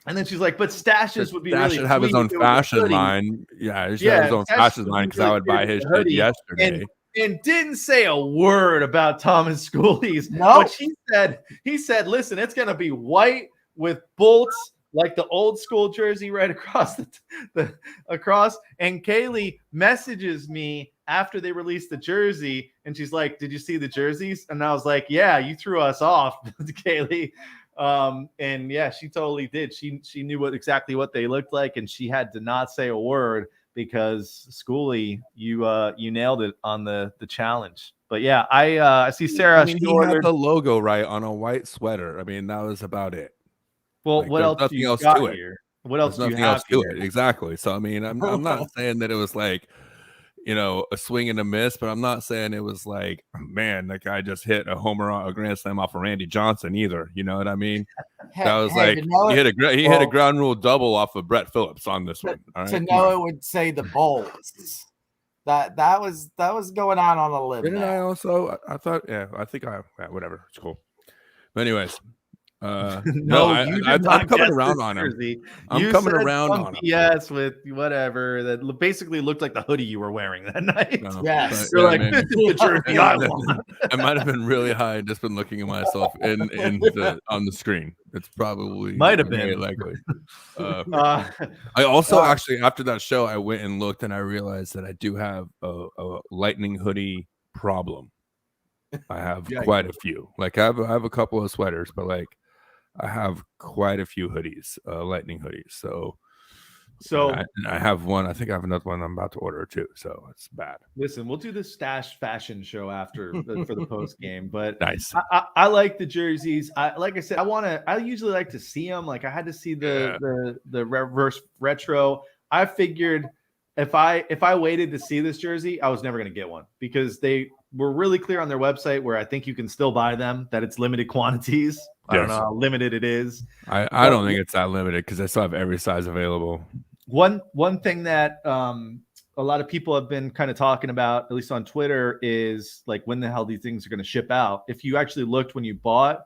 And then she's like, but Stashes would be Stash really should have his own fashion line. Yeah, he should have his own fashion line, because I would buy his shit yesterday. And didn't say a word about Thomas Schooley's. No. But he said, listen, it's going to be white with bolts like the old school jersey right across across. And Kaylee messages me after they released the jersey, and she's like, did you see the jerseys? And I was like, yeah, you threw us off, Kaylee. And yeah, she totally did. She knew exactly what they looked like, and she had to not say a word, because Schooley, you nailed it on the challenge. But yeah, I see Sarah. I mean, he had the logo right on a white sweater. I mean, that was about it. Well, what else do you got here? What else do you have to it? Exactly. So I mean, I'm not saying that it was like, a swing and a miss, but I'm not saying it was like, man, that guy just hit a grand slam off of Randy Johnson either. You know what I mean? That was he hit a ground rule double off of Brett Phillips on this one. All right? To know it would say the Bolts. That was going on a limb. Didn't I also? I thought, whatever. It's cool. But anyways. I'm coming around on him. I'm coming around on him. Yes, with whatever that basically looked like the hoodie you were wearing that night. No, yes, you're like, this is the jersey I want. I might have been really high and just been looking at myself on the screen. It's probably might have been very likely. I also actually, after that show, I went and looked, and I realized that I do have a Lightning hoodie problem. I have quite a few. Like I have a couple of sweaters, but like I have quite a few hoodies, Lightning hoodies. So I have one. I think I have another one I'm about to order too. So it's bad. Listen, we'll do the Stash fashion show after for the post game. But nice. I like the jerseys. Like I said, I usually like to see them. Like I had to see the reverse retro. I figured if I waited to see this jersey, I was never going to get one, because they were really clear on their website, where I think you can still buy them, that it's limited quantities. I don't know how limited it is. I don't think it's that limited, because I still have every size available. One thing that a lot of people have been kind of talking about, at least on Twitter, is like when the hell these things are going to ship out. If you actually looked when you bought,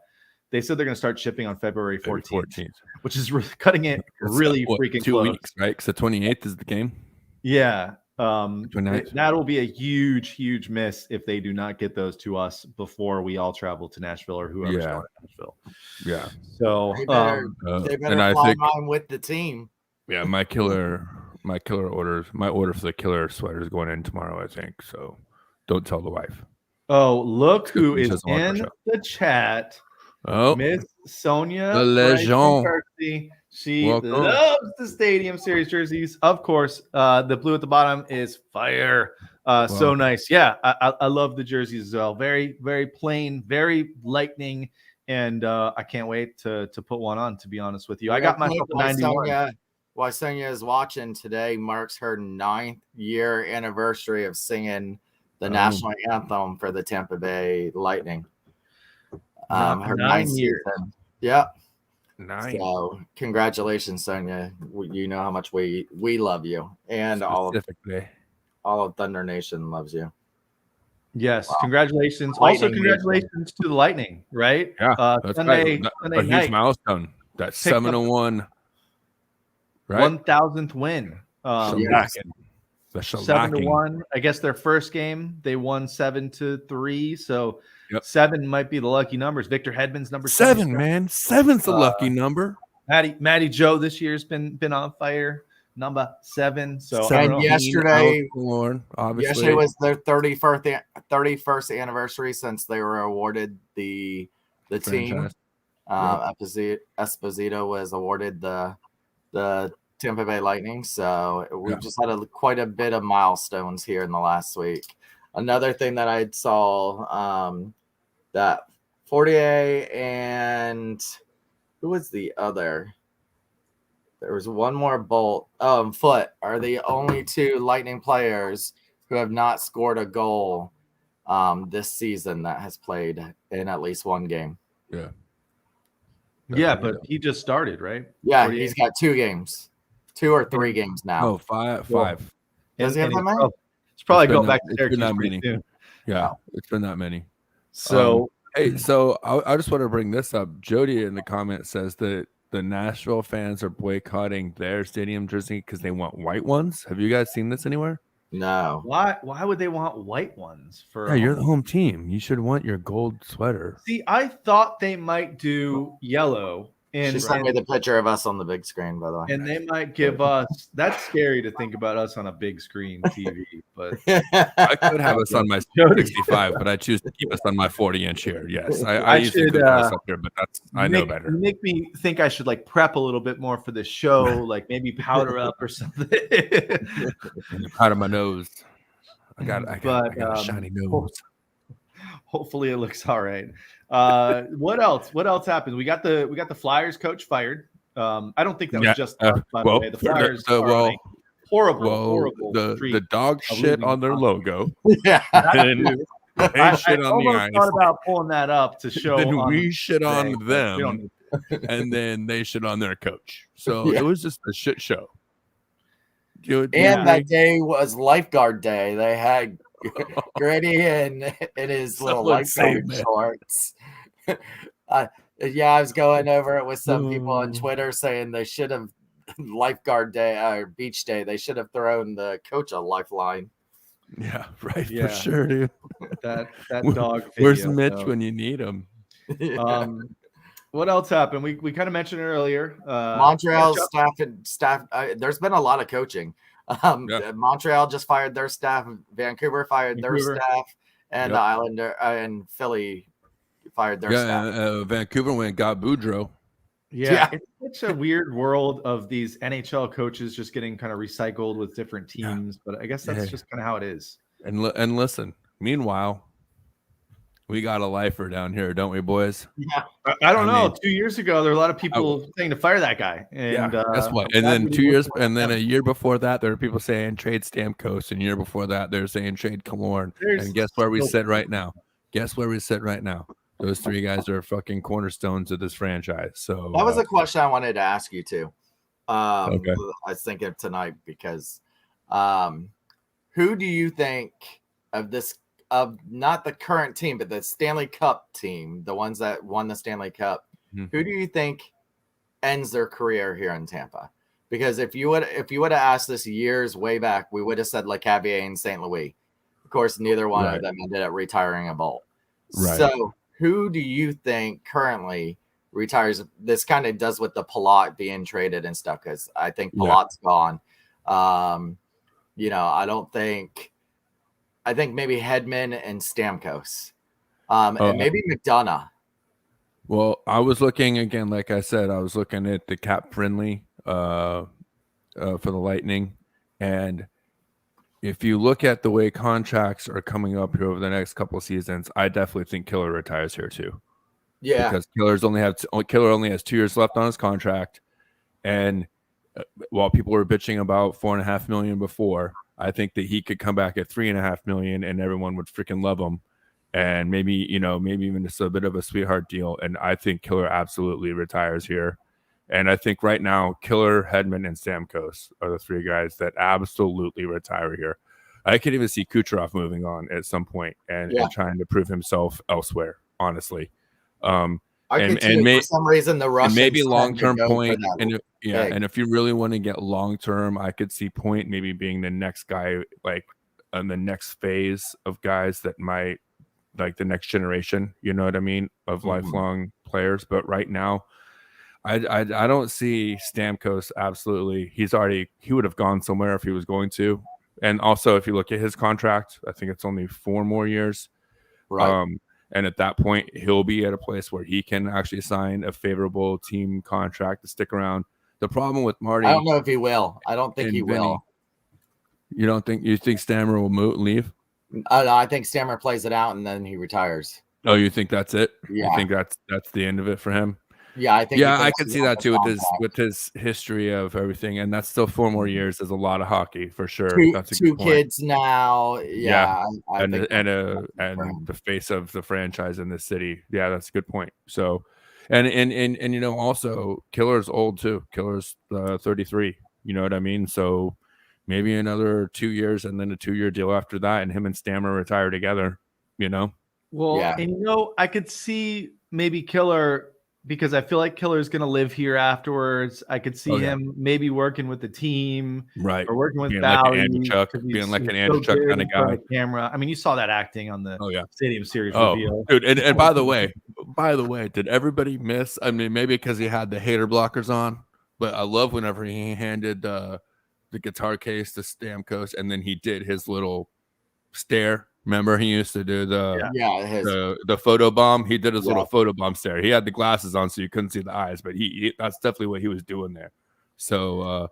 they said they're going to start shipping on February 14th. Which is cutting it really freaking 2 close. weeks, right? Because the 28th is the game. Yeah. That will be a huge miss if they do not get those to us before we all travel to Nashville, or whoever's going to Nashville. Yeah. So they better fly mine with the team. Yeah, my order for the killer sweater is going in tomorrow, I think. So don't tell the wife. Oh, look who is in the chat. Oh, Miss Sonia, the legend. She loves the Stadium Series jerseys. Of course, the blue at the bottom is fire. So nice. Yeah, I love the jerseys as well. Very, very plain, very Lightning, and I can't wait to put one on, to be honest with you. I got myself a 91. While Sonia is watching, today marks her 9th year anniversary of singing the national anthem for the Tampa Bay Lightning. Her 9 years. Yeah. 9. So congratulations, Sonia. You know how much we love you, and all of Thunder Nation loves you. Yes, congratulations. Lightning, also, congratulations to the Lightning, right? Yeah, that's Sunday a huge milestone. That's 7-1, right? 1,000th win. The 7-1. I guess their first game they won 7-3. So 7 might be the lucky numbers. Victor Hedman's number 7, man. 7's the lucky number. Matty Joe this year's been on fire. Number 7. So and yesterday was their 31st anniversary since they were awarded the team. Esposito was awarded the Tampa Bay Lightning. So we've just had quite a bit of milestones here in the last week. Another thing that I saw that Fortier and who was the other? There was one more Bolt. Foot are the only 2 Lightning players who have not scored a goal this season that has played in at least one game. Yeah. Yeah, but he just started, right? Yeah, he's got 2 games. 2 or 3 games now. Oh, 5. Does he have that many? It's probably going back to Syracuse pretty soon. Yeah, it's been that many. So, so I just want to bring this up. Jody in the comment says that the Nashville fans are boycotting their stadium jersey because they want white ones. Have you guys seen this anywhere? No. Why would they want white ones for? Yeah, you're the home team. You should want your gold sweater. See, I thought they might do yellow. She sent me the picture of us on the big screen, by the way. And they might give us. That's scary to think about us on a big screen TV. But I could have us on my 65, but I choose to keep us on my 40-inch here. Yes, I used to put us up here, but I know better. You make me think I should like prep a little bit more for the show, like maybe powder up or something. Powder my nose. I got a shiny nose. Hopefully it looks all right. What else happened? We got the Flyers coach fired. I don't think that was just by the way. The Flyers are horrible. The dog shit on their logo. Yeah. I shit on the ice. Thought about pulling that up to show. Then we shit on them, and then they shit on their coach. So it was just a shit show. That day was lifeguard day. They had Grady in his little lifeguard shorts. I was going over it with some people on Twitter saying they should have lifeguard day or beach day. They should have thrown the coach a lifeline. Yeah, right. Yeah. For sure, dude. That dog. Where's Mitch when you need him? What else happened? We kind of mentioned it earlier. Montreal staff. There's been a lot of coaching. Montreal just fired their staff. Vancouver fired their staff, and the Islander and Philly fired their staff. Vancouver went and got Boudreaux. Yeah, it's such a weird world of these NHL coaches just getting kind of recycled with different teams. But I guess that's just kind of how it is. And listen, meanwhile, we got a lifer down here, don't we, boys? Yeah, I don't know. 2 years ago, there were a lot of people saying to fire that guy. And guess what? And then 2 years, and then a year before that, there were people saying trade Stamkos. And a year before that, they're saying trade Killorn. And guess where we sit right now? Those 3 guys are fucking cornerstones of this franchise. So that was a question I wanted to ask you too. I was thinking of tonight because who do you think of not the current team, but the Stanley Cup team, the ones that won the Stanley Cup, who do you think ends their career here in Tampa? Because if you would have asked this years way back, we would have said LeCavier and St. Louis. Of course, neither one of them ended up retiring a Bolt. Right. So who do you think currently retires? This kind of does with the Palat being traded and stuff, because I think Palat's gone. I think maybe Hedman and Stamkos, and maybe McDonough. Well, I was looking again, like I said, I was looking at the cap friendly for the Lightning, and if you look at the way contracts are coming up here over the next couple of seasons, I definitely think Killer retires here too. Yeah, because Killer only has 2 years left on his contract, and while people were bitching about $4.5 million before, I think that he could come back at $3.5 million, and everyone would freaking love him, and maybe even just a bit of a sweetheart deal. And I think Killer absolutely retires here. And I think right now, Killer, Hedman, and Stamkos are the 3 guys that absolutely retire here. I could even see Kucherov moving on at some point and trying to prove himself elsewhere, honestly. I could for some reason the Russians maybe tend to long-term go for Point, that and big. and if you really want to get long-term, I could see Point maybe being the next guy, like on the next phase of guys that might like the next generation. You know what I mean, of lifelong players. But right now, I don't see Stamkos. Absolutely, he would have gone somewhere if he was going to. And also, if you look at his contract, I think it's only 4 more years. Right. And at that point, he'll be at a place where he can actually sign a favorable team contract to stick around. The problem with Marty, I don't know if he will. I don't think he will. You don't think? You think Stammer will leave? I think Stammer plays it out and then he retires. Oh, you think that's it? Yeah. You think that's the end of it for him? Yeah, I think. Yeah, I could see that too with his history of everything, and that's still 4 more years. There's a lot of hockey for sure. That's a two good point. kids now. Yeah, and the face of the franchise in this city. Yeah, that's a good point. So, and you know, also Killer's old too. Killer's 33. You know what I mean? So maybe another 2 years and then a 2-year deal after that, and him and Stammer retire together. You know? Well, and you know, I could see maybe Killer, because I feel like Killer's going to live here afterwards. I could see him maybe working with the team, right? Or working with being Bally, like an Chuck, being like an Andy Chuck kind of guy. Camera. I mean, you saw that acting on the Stadium Series reveal. Dude, and by the way, did everybody miss? I mean, maybe because he had the hater blockers on, but I love whenever he handed the guitar case to Stamkos, and then he did his little stare. Remember, he used to do the photo bomb. He did his little photo bomb stare. He had the glasses on, so you couldn't see the eyes, but he that's definitely what he was doing there. So,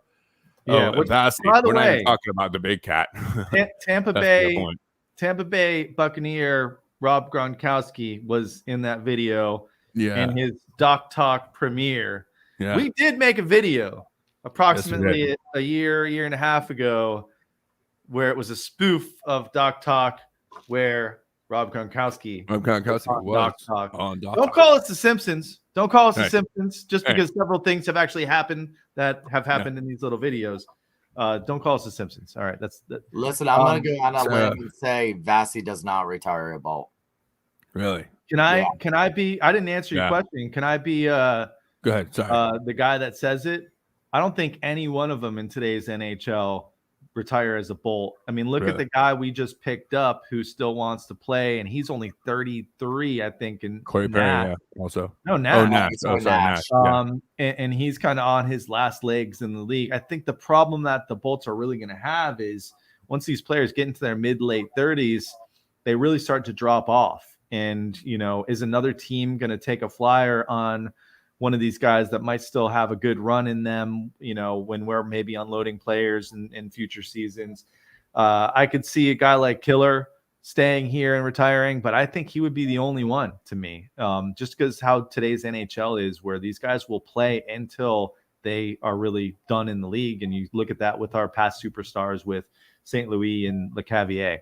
by the we're not way, even talking about the big cat. Tampa Bay Buccaneer Rob Gronkowski was in that video. In his Doc Talk premiere. Yeah. We did make a video approximately a year and a half ago, where it was a spoof of Doc Talk, where Rob Gronkowski was Doc Talk. on Doc Don't Talk. call us the Simpsons. Don't call us the Right. Simpsons just because several things have actually happened that have happened in these little videos. Don't call us the Simpsons. All right, Listen, I'm gonna go on a limb and say Vasi does not retire a Bolt. Really? Can I be? I didn't answer your question. Can I be? Go ahead. Sorry. The guy that says it. I don't think any one of them in today's NHL retire as a Bolt. I mean, look at the guy we just picked up who still wants to play, and he's only 33, I think. And Corey Perry, also. No, Nash. Nash. And he's kind of on his last legs in the league. I think the problem that the Bolts are really going to have is once these players get into their mid-late 30s, they really start to drop off. And, you know, is another team going to take a flyer on one of these guys that might still have a good run in them, you know, when we're maybe unloading players in future seasons? I could see a guy like Killer staying here and retiring, but I think he would be the only one to me, just because how today's NHL is, where these guys will play until they are really done in the league. And you look at that with our past superstars with St. Louis and LeCavier.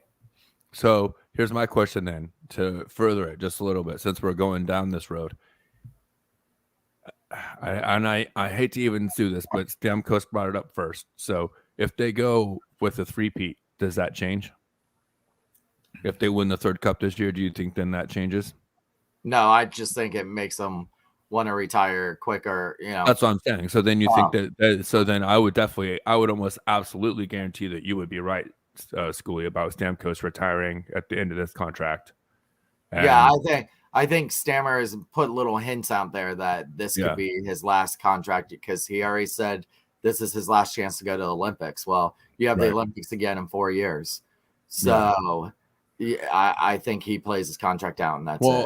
So here's my question then, to further it just a little bit, since we're going down this road. I hate to even do this, but Stamkos brought it up first. So if they go with a 3-peat, does that change? If they win the 3rd cup this year, do you think then that changes? No, I just think it makes them want to retire quicker. You know, that's what I'm saying. So then you think that so then I would almost absolutely guarantee that you would be right, Schoolie, about Stamkos retiring at the end of this contract. And I think Stammer has put little hints out there that this could be his last contract, because he already said this is his last chance to go to the Olympics. Well, you have the Olympics again in 4 years. So I think he plays his contract out, and that's it.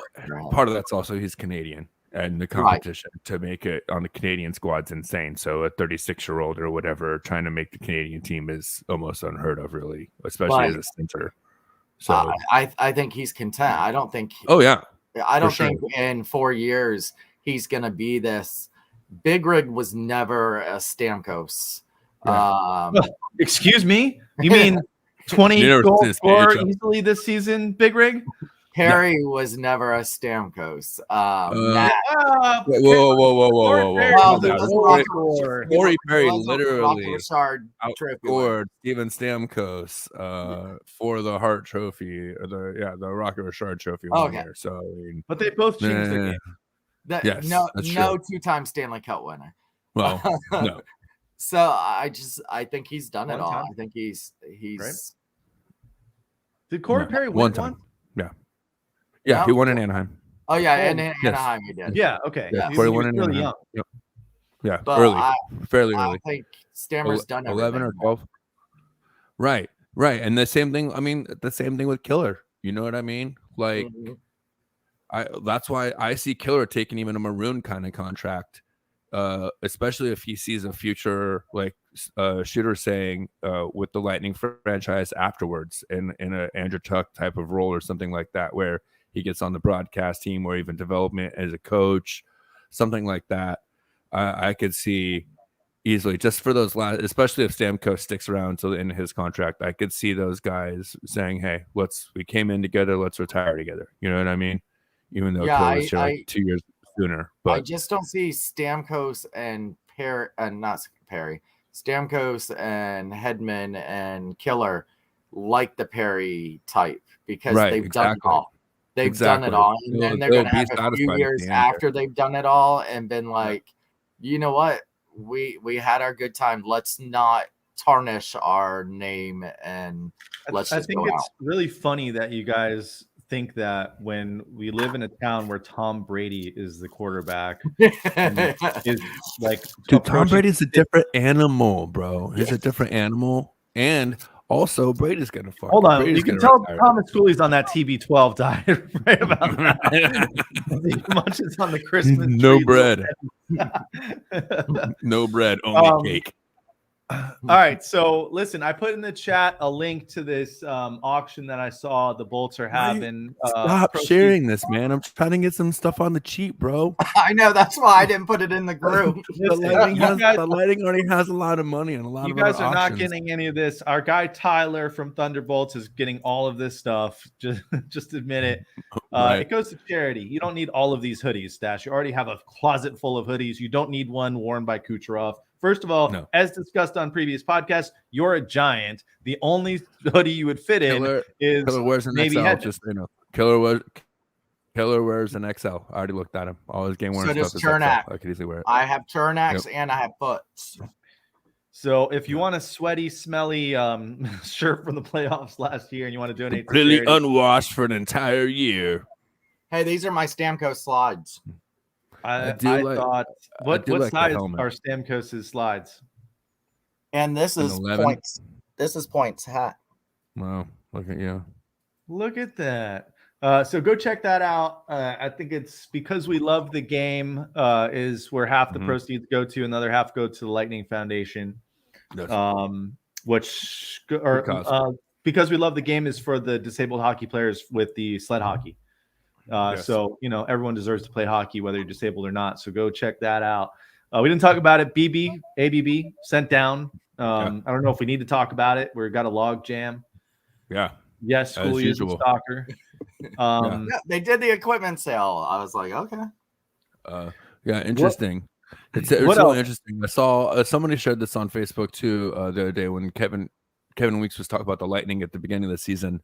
Part of that's also he's Canadian, and the competition to make it on the Canadian squad's insane. So a 36-year-old or whatever trying to make the Canadian team is almost unheard of, really, especially as a center. So I think he's content. I don't think. I don't think in 4 years he's going to be this. Big Rig was never a Stamkos. Excuse me? You mean 20 goals scored easily this season, Big Rig? Harry was never a Stamkos. Whoa. Corey Perry literally outscored Steven Stamkos for the Hart Trophy, or the Rocket Richard Trophy one year. So, I mean, but they both changed the game. Yes, no that's true. two-time Stanley Cup winner. Well, no. So I think he's done it One all. time. I think he's Right. Did Corey Perry win one it time. once? Yeah, No? he won in Anaheim. Oh yeah, and Yes. Anaheim he did. Yeah. Okay. Yeah, He Corey was won in really Anaheim. young. Yep. Yeah, But early, fairly I early. think Stammer's done 11 or everything. 12. Right. And the same thing. I mean, the same thing with Killer. You know what I mean? Like, that's why I see Killer taking even a maroon kind of contract, especially if he sees a future like Shooter saying with the Lightning franchise afterwards in a Andrew Tuck type of role or something like that, where he gets on the broadcast team or even development as a coach, something like that. I could see easily just for those last, especially if Stamkos sticks around till the end of his contract, I could see those guys saying, "Hey, we came in together, let's retire together." You know what I mean? Even though Killer was here like 2 years sooner, but I just don't see Stamkos and not Perry, Stamkos and Hedman and Killer like the Perry type because they've done it all. They've done it all, and then they're going to have a few years after they've done it all and been like, you know what? We had our good time. Let's not tarnish our name and let's just go out. I think it's really funny that you guys think that when we live in a town where Tom Brady is the quarterback, and is like, dude, Tom Brady's a different animal, bro. He's a different animal, and also Brady's gonna fuck. Hold on, Brady's you can tell Thomas Cooley's on that TB12 diet right about now. He munches on the Christmas no tree. bread, no bread, only cake. All right, so listen, I put in the chat a link to this auction that I saw the Bolts are having. Stop sharing this, man. I'm trying to get some stuff on the cheap, bro. I know, that's why I didn't put it in the group. The Lightning already has a lot of money and a lot of. You guys are not auctions. getting any of this. Our guy Tyler from Thunderbolts is getting all of this stuff. Just admit it. Right. It goes to charity. You don't need all of these hoodies, Stash. You already have a closet full of hoodies. You don't need one worn by Kucherov. First of all, as discussed on previous podcasts, you're a giant. The only hoodie you would fit in is Killer wears an maybe XL. Just Killer wears an XL. I already looked at him. All his game wearing stuff is XL. I could easily wear it. I have Turnax and I have Foots. So if you want a sweaty, smelly shirt from the playoffs last year and you want to donate, completely unwashed for an entire year. Hey, these are my Stamkos slides. I thought, what size are Stamkos's slides? And this is points. This is points hat. Wow, look at you. Look at that. So go check that out. I think it's Because We Love the Game is where half the proceeds go to, another half go to the Lightning Foundation. Because We Love the Game is for the disabled hockey players with the sled hockey. So, everyone deserves to play hockey, whether you're disabled or not. So go check that out. We didn't talk about it. ABB sent down. I don't know if we need to talk about it. We've got a log jam. Yeah. Yes, school is a stalker. They did the equipment sale. I was like, okay. Yeah, interesting. It's really interesting. I saw somebody shared this on Facebook too the other day when Kevin Weeks was talking about the Lightning at the beginning of the season,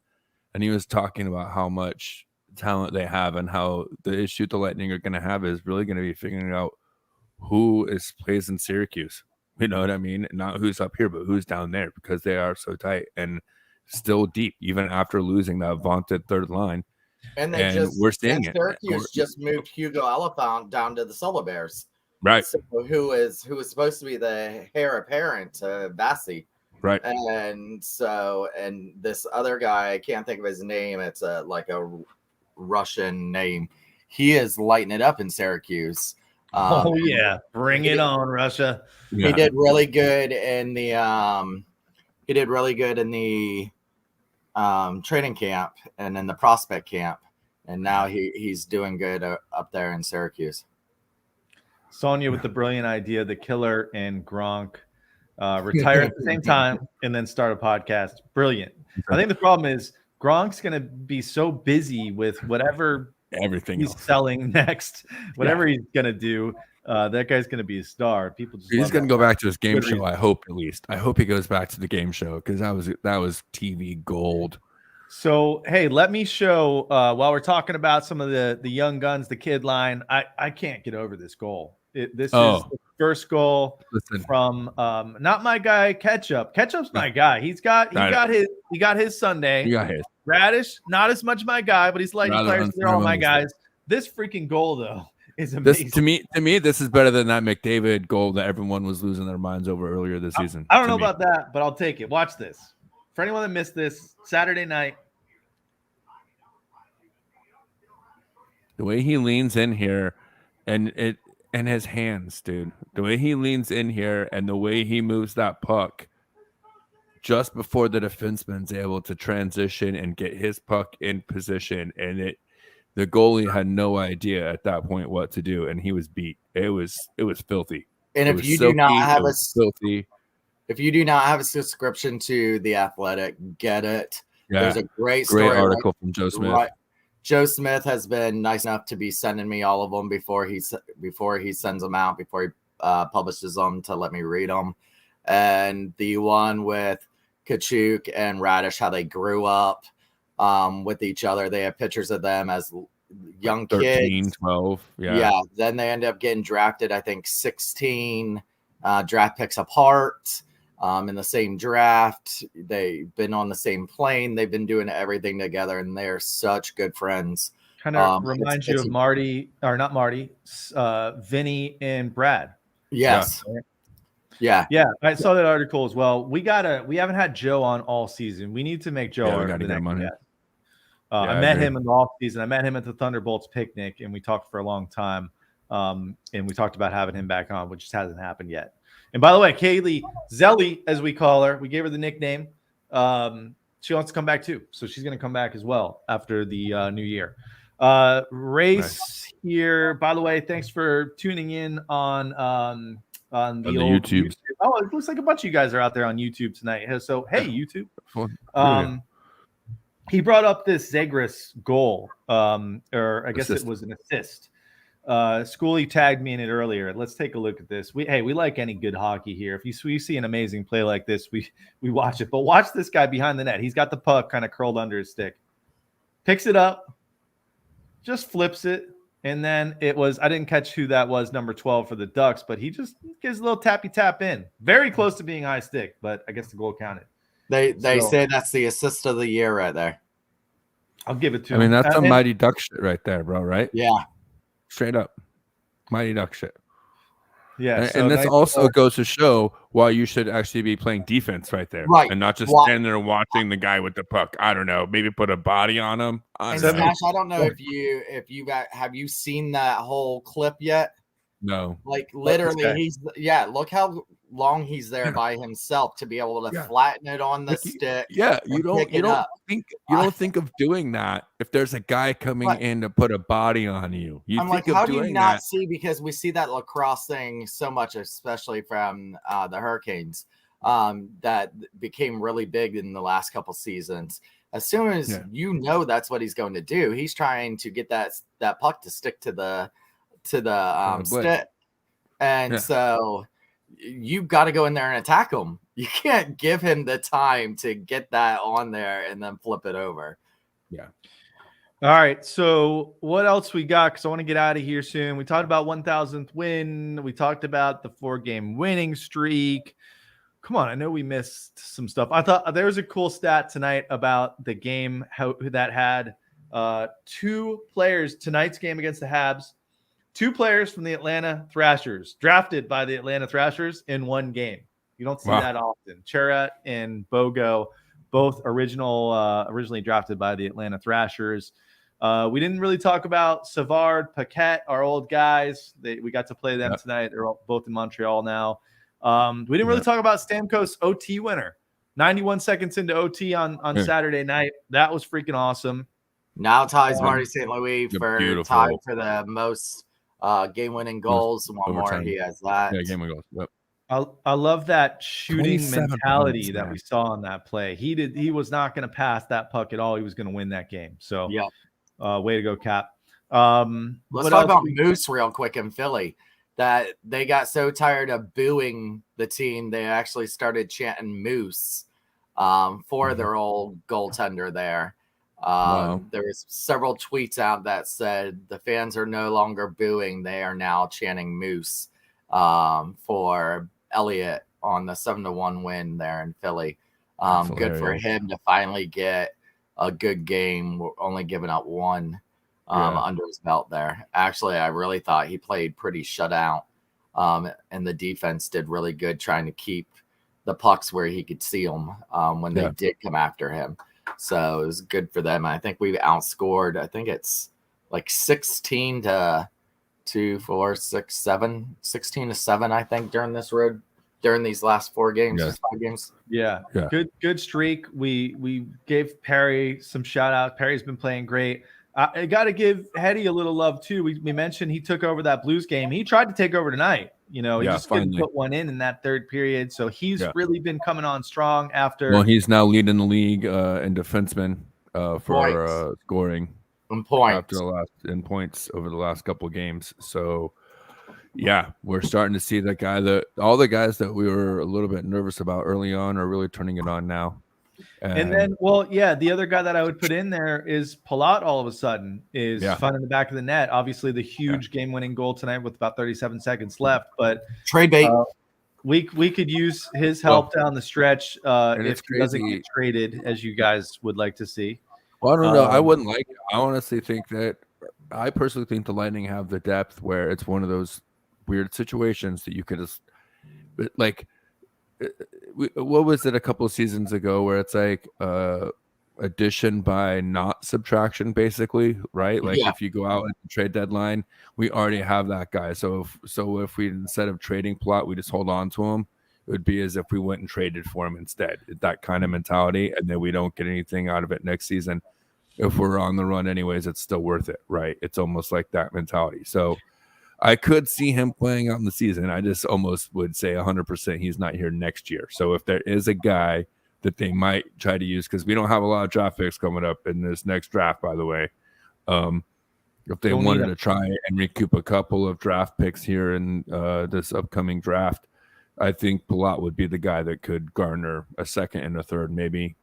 and he was talking about how much talent they have and how the issue the Lightning are going to have is really going to be figuring out who plays in Syracuse. You know what I mean? Not who's up here, but who's down there, because they are so tight and still deep, even after losing that vaunted third line. And we're seeing it. Syracuse just moved Hugo Elephant down to the Solar Bears, right? So who was supposed to be the heir apparent to Vasi, right? And this other guy, I can't think of his name. It's a Russian name. He is lighting it up in Syracuse. Bring it on, Russia. He did really good in the training camp and in the prospect camp, and now he's doing good up there in Syracuse. Sonia with the brilliant idea: the Killer and Gronk retire at the same time and then start a podcast. Brilliant. I think the problem is Gronk's going to be so busy with everything he's selling next, whatever he's going to do. That guy's going to be a star. He's going to go back to his game show. I hope he goes back to the game show, because that was TV gold. So, hey, let me show while we're talking about some of the young guns, the kid line. I can't get over this goal. This is the first goal from not my guy Ketchup. Ketchup's my guy. He got his Sunday. You got his. Radish, not as much my guy, but he's Lightning players. So they're all my guys. This freaking goal though is amazing. To me, this is better than that McDavid goal that everyone was losing their minds over earlier this season. I don't know about that, but I'll take it. Watch this. For anyone that missed this, Saturday night. The way he leans in here and his hands, dude. The way he leans in here and the way he moves that puck just before the defenseman's able to transition and get his puck in position, and the goalie had no idea at that point what to do, and he was beat. It was filthy. And if you do not have a subscription to The Athletic, get it. Yeah. There's a great article from Joe Smith. Right. Joe Smith has been nice enough to be sending me all of them before he sends them out, before he publishes them, to let me read them. And the one with Kachuk and Radish, how they grew up with each other. They have pictures of them as young 13, kids. 12. Yeah. Then they end up getting drafted, I think 16 draft picks apart. In the same draft. They've been on the same plane. They've been doing everything together, and they're such good friends. Kind of reminds you of Marty, or not Marty, Vinny and Brad. Yes. Yeah. I saw that article as well. We haven't had Joe on all season. We need to make Joe our next guest. I met him in the off season. I met him at the Thunderbolts picnic, and we talked for a long time. And we talked about having him back on, which just hasn't happened yet. And by the way, Kaylee Zelly, as we call her, we gave her the nickname. She wants to come back too, so she's going to come back as well after the new year. Race here. By the way, thanks for tuning in on the old YouTube. Oh, it looks like a bunch of you guys are out there on YouTube tonight. So hey, YouTube. He brought up this Zegras goal, or I guess it was an assist. Schoolie tagged me in it earlier. Let's take a look at this. We like any good hockey here. If we see an amazing play like this, we watch it. But watch this guy behind the net. He's got the puck kind of curled under his stick. Picks it up, just flips it, and then I didn't catch who that was, number 12 for the Ducks, but he just gives a little tappy tap in. Very close to being high stick, but I guess the goal counted. They say that's the assist of the year right there. I'll give it to him. I mean, that's some Mighty Duck shit right there, bro, right? Yeah. Straight up. Mighty Duck shit. Yeah. And this also goes to show why you should actually be playing defense right there. Right. And not just standing there watching the guy with the puck. I don't know. Maybe put a body on him. I don't know if you have you seen that whole clip yet? No. Like literally look how long he's there by himself to be able to flatten it on the stick. Yeah, you don't think of doing that if there's a guy coming in to put a body on you. I'm like, how do you not see? Because we see that lacrosse thing so much, especially from the Hurricanes, that became really big in the last couple seasons. As soon as that's what he's going to do, he's trying to get that puck to stick to the stick, and so you've got to go in there and attack him. You can't give him the time to get that on there and then flip it over. Yeah. All right. So what else we got? Because I want to get out of here soon. We talked about 1,000th win. We talked about the 4-game winning streak. Come on. I know we missed some stuff. I thought there was a cool stat tonight about the game that had 2 players, tonight's game against the Habs, 2 players from the Atlanta Thrashers drafted by the Atlanta Thrashers in one game. You don't see that often. Chera and Bogo, both originally drafted by the Atlanta Thrashers. We didn't really talk about Savard, Paquette, our old guys. We got to play them tonight. They're both in Montreal now. We didn't really talk about Stamkos' OT winner. 91 seconds into OT on Saturday night. That was freaking awesome. Now ties Marty St. Louis for tied for the most game-winning goals. One more, he has that. Yeah, game-winning goals. Yep. I love that shooting mentality that we saw on that play. He was not going to pass that puck at all. He was going to win that game. So, way to go, Cap. Let's talk about Moose real quick in Philly. That they got so tired of booing the team, they actually started chanting Moose for their old goaltender there. Wow. There was several tweets out that said the fans are no longer booing; they are now chanting "Moose" for Elliott on the 7-1 win there in Philly. Good for him to finally get a good game. We're only giving up one under his belt there. Actually, I really thought he played pretty shut out, and the defense did really good trying to keep the pucks where he could see them when they did come after him. So it was good for them. I think we outscored, I think it's like 16 to 4, 6, 7, 16 to 7, I think, during these last 4 games, 5 games. Yeah. Good streak. We gave Perry some shout out. Perry's been playing great. I got to give Hetty a little love too. We mentioned he took over that Blues game. He tried to take over tonight. He just couldn't put one in that third period. So he's really been coming on strong after. Well, he's now leading the league in defensemen for scoring and points in points over the last couple of games. So yeah, we're starting to see that guy that all the guys that we were a little bit nervous about early on are really turning it on now. And then, the other guy that I would put in there is Palat. All of a sudden, is fun in the back of the net. Obviously, the huge game-winning goal tonight with about 37 seconds left. But trade bait. We could use his help down the stretch if he doesn't get traded, as you guys would like to see. Well, I don't know. I wouldn't like it. I honestly think that I personally think the Lightning have the depth where it's one of those weird situations that you could just like. What was it a couple of seasons ago where it's like addition by not subtraction, basically, right? Like if you go out at the trade deadline, we already have that guy. So if we, instead of trading Plot, we just hold on to him, it would be as if we went and traded for him instead. That kind of mentality, and then we don't get anything out of it next season. If we're on the run anyways, it's still worth it, right? It's almost like that mentality. So I could see him playing out in the season. I just almost would say 100% he's not here next year. So if there is a guy that they might try to use, because we don't have a lot of draft picks coming up in this next draft, by the way. If they wanted to try and recoup a couple of draft picks here in this upcoming draft, I think Palat would be the guy that could garner a second and a third, maybe,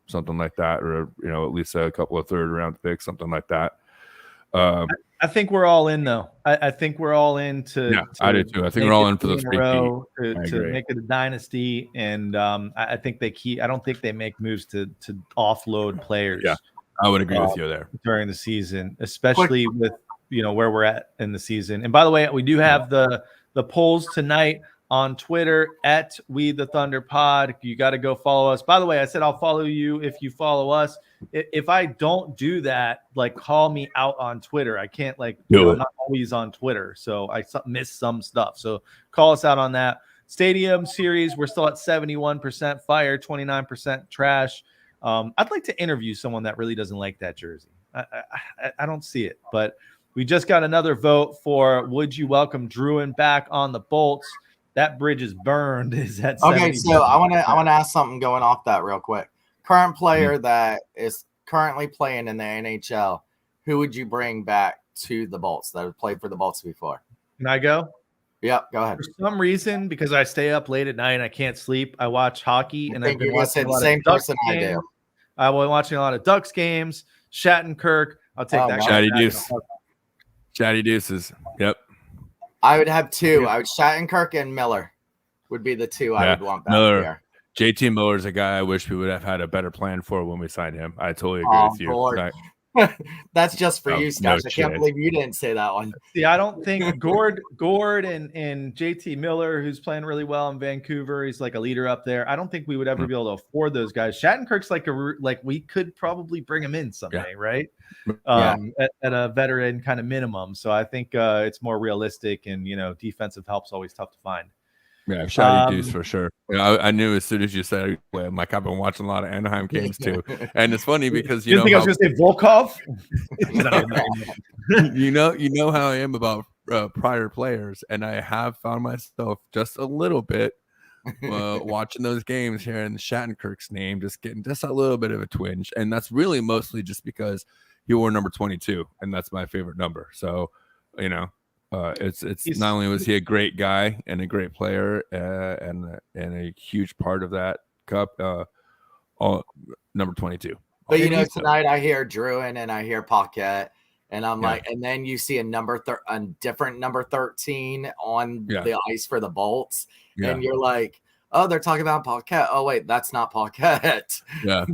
something like that, or, at least a couple of third round picks, something like that. I think we're all in, though. I think we're all in to I do too. I think we're all in for those to make it a dynasty, and I think I don't think they make moves to offload players. Yeah, I would agree with you there during the season, especially with where we're at in the season. And by the way, we do have the polls tonight on Twitter at We the Thunder Pod. You got to go follow us. By the way, I said I'll follow you if you follow us. If I don't do that, call me out on Twitter. I can't I'm not always on Twitter, so I miss some stuff. So call us out on that. Stadium series, we're still at 71% fire, 29% trash. I'd like to interview someone that really doesn't like that jersey. I don't see it, but we just got another vote for would you welcome Druin back on the Bolts? That bridge is burned. Is that okay? So I want to ask something going off that real quick. Current player that is currently playing in the NHL, who would you bring back to the Bolts that have played for the Bolts before? Can I go? Yep, go ahead. For some reason, because I stay up late at night and I can't sleep, I watch hockey, and I've been watching the same person I do. I've been watching a lot of Ducks games. Shattenkirk. I'll take that. Chatty Deuce. Chatty Deuces. Yep. I would have two. I would Shattenkirk and Miller would be the two I would want back there. JT Miller's a guy I wish we would have had a better plan for when we signed him. I totally agree with you. That's just for you, Scott. I can't believe you didn't say that one. See, I don't think Gord and JT Miller, who's playing really well in Vancouver, he's like a leader up there. I don't think we would ever be able to afford those guys. Shattenkirk's we could probably bring him in someday, right? At a veteran kind of minimum. So I think it's more realistic, and defensive help's always tough to find. Yeah, Shotty Deuce for sure. I knew as soon as you said it, I've been watching a lot of Anaheim games too, and it's funny because you think I was going to say Volkov. you know how I am about prior players, and I have found myself just a little bit watching those games, hearing Shattenkirk's name, just getting just a little bit of a twinge, and that's really mostly just because he wore number 22, and that's my favorite number. So, it's not only was he a great guy and a great player and a huge part of that cup, number 22 But tonight I hear Druin and I hear Paquette, and I'm like, and then you see a different number 13 on the ice for the Bolts, and you're like, oh, they're talking about Paquette. Oh wait, that's not Paquette. Yeah,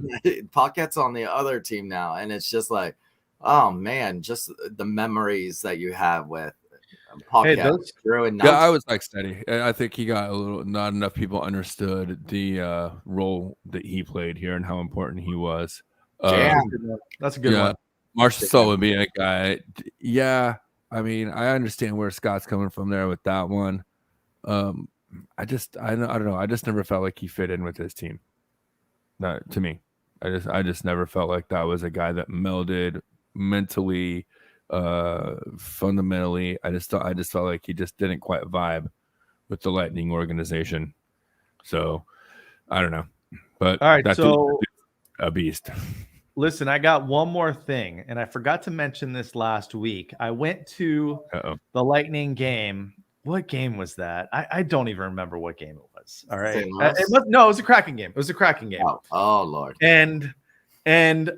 Paquette's on the other team now, and it's just like, oh man, just the memories that you have with Paquette. I was like steady. I think he got not enough people understood the role that he played here and how important he was. That's a good one. Marchessault would be a guy. Yeah, I mean, I understand where Scott's coming from there with that one. I don't know. I just never felt like he fit in with his team. Not to me. I just never felt like that was a guy that melded mentally, fundamentally. I just felt like he just didn't quite vibe with the Lightning organization. So I don't know. But all right, so a beast. Listen, I got one more thing, and I forgot to mention this last week. I went to the Lightning game. What game was that? I don't even remember what game it was. All right. It was a Kraken game. It was a Kraken game. Oh Lord. And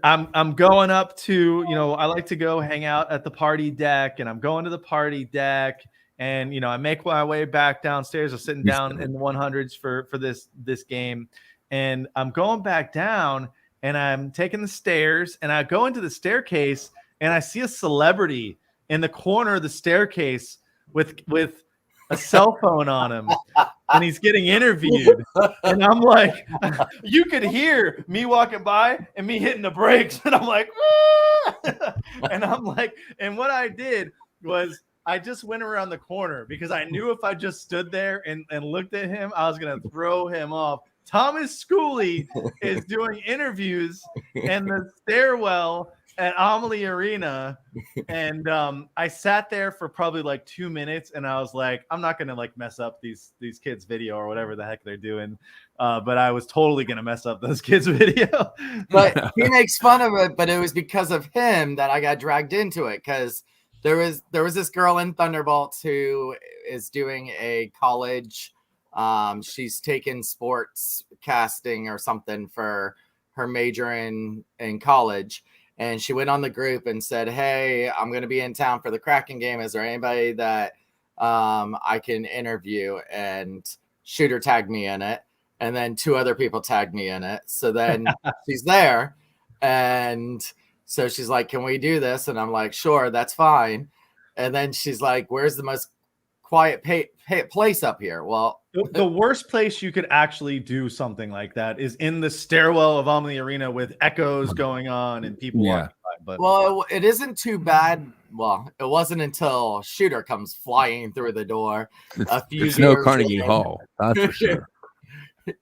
I'm going up to, I like to go hang out at the party deck, and I'm going to the party deck, and I make my way back downstairs. I'm sitting down in the 100s for this game, and I'm going back down, and I'm taking the stairs, and I go into the staircase, and I see a celebrity in the corner of the staircase with a cell phone on him, and he's getting interviewed. And I'm like, you could hear me walking by and me hitting the brakes. And I'm like, and what I did was I just went around the corner because I knew if I just stood there and looked at him, I was going to throw him off. Thomas Schooley is doing interviews in the stairwell at Amalie Arena, and I sat there for probably like 2 minutes, and I was like, I'm not gonna mess up these kids' video or whatever the heck they're doing, but I was totally gonna mess up those kids' video. But he makes fun of it, but it was because of him that I got dragged into it, because there was this girl in Thunderbolts who is doing a college. She's taken sports casting or something for her major in college. And she went on the group and said, hey, I'm going to be in town for the Kraken game. Is there anybody that I can interview? And Shooter tagged me in it. And then 2 other people tagged me in it. So then she's there. And so she's like, can we do this? And I'm like, sure, that's fine. And then she's like, where's the most quiet place up here? Well, the worst place you could actually do something like that is in the stairwell of Amalie Arena with echoes going on and people walking by. But it isn't too bad. Well, it wasn't until Shooter comes flying through the door. It's no Carnegie Hall, that's for sure.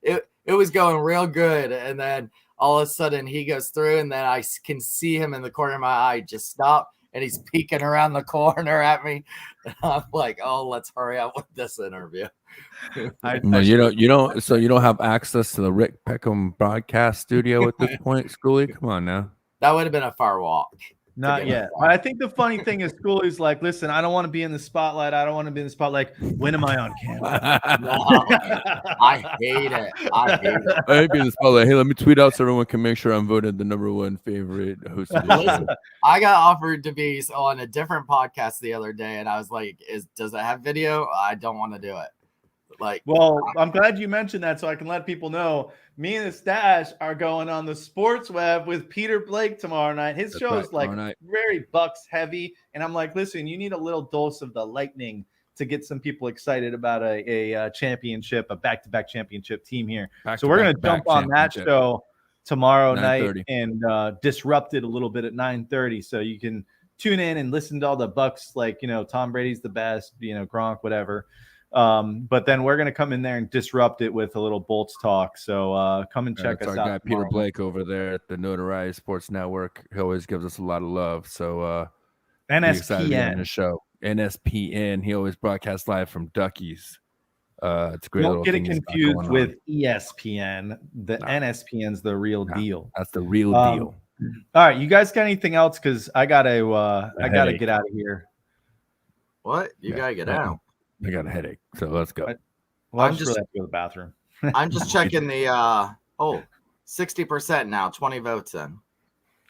It was going real good, and then all of a sudden he goes through, and then I can see him in the corner of my eye just stop. And he's peeking around the corner at me. And I'm like, oh, let's hurry up with this interview. You don't have access to the Rick Peckham broadcast studio at this point, Schoolie? Come on now. That would have been a far walk. Not yet. I think the funny thing is Schooley's like, listen, I don't want to be in the spotlight. I don't want to be in the spotlight. When am I on camera? I hate it. I hate being in the spotlight. Hey, let me tweet out so everyone can make sure I'm voted the #1 favorite host of the show. I got offered to be on a different podcast the other day, and I was like, does it have video? I don't want to do it. Well, I'm glad you mentioned that so I can let people know. Me and the Stash are going on the Sports Web with Peter Blake tomorrow night. His show is very Bucks heavy, and I'm like, listen, you need a little dose of the Lightning to get some people excited about a championship, a back-to-back championship team here. So we're going to jump on that show tomorrow night and disrupt it a little bit at 9:30, so you can tune in and listen to all the Bucks, Tom Brady's the best, Gronk, whatever. But then we're going to come in there and disrupt it with a little Bolts talk. So come and check us out. Our guy Peter Blake over there at the Notoriety Sports Network. He always gives us a lot of love. So NSPN the show. NSPN. He always broadcasts live from Ducky's. It's a great. Don't get it confused with ESPN. The NSPN's the real deal. That's the real deal. All right, you guys got anything else? Because I gotta get out of here. What? You gotta get out. I got a headache, so let's go. I'm just have to go to the bathroom. I'm just checking the 60% now, 20 votes in.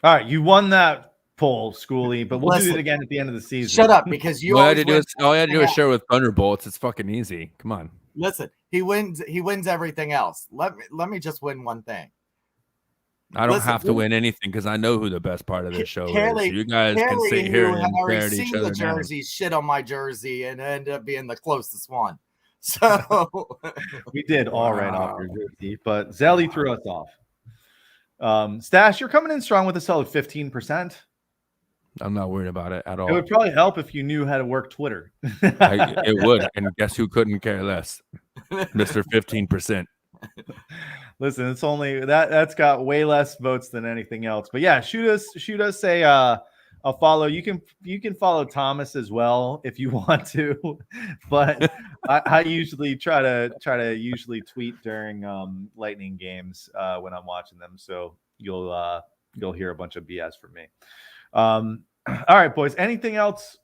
All right, you won that poll, Schoolie, but we'll do it again at the end of the season. Shut up, because you all always you had to do is win. share with Thunderbolts. It's fucking easy. Come on. Listen, he wins everything else. Let me just win one thing. I don't have to win anything because I know who the best part of this show is. You guys can sit and here you and had already tear at each seen other the down. jersey shit on my jersey and ended up being the closest one. So we did all right off your jersey, but Zelly threw us off. Stash, you're coming in strong with a solid 15%. I'm not worried about it at all. It would probably help if you knew how to work Twitter. It would, and guess who couldn't care less? Mr. 15%. Listen, it's only that's got way less votes than anything else. But yeah, shoot us a follow. You can follow Thomas as well if you want to. But I usually try to usually tweet during Lightning games when I'm watching them. So you'll hear a bunch of BS from me. All right, boys. Anything else?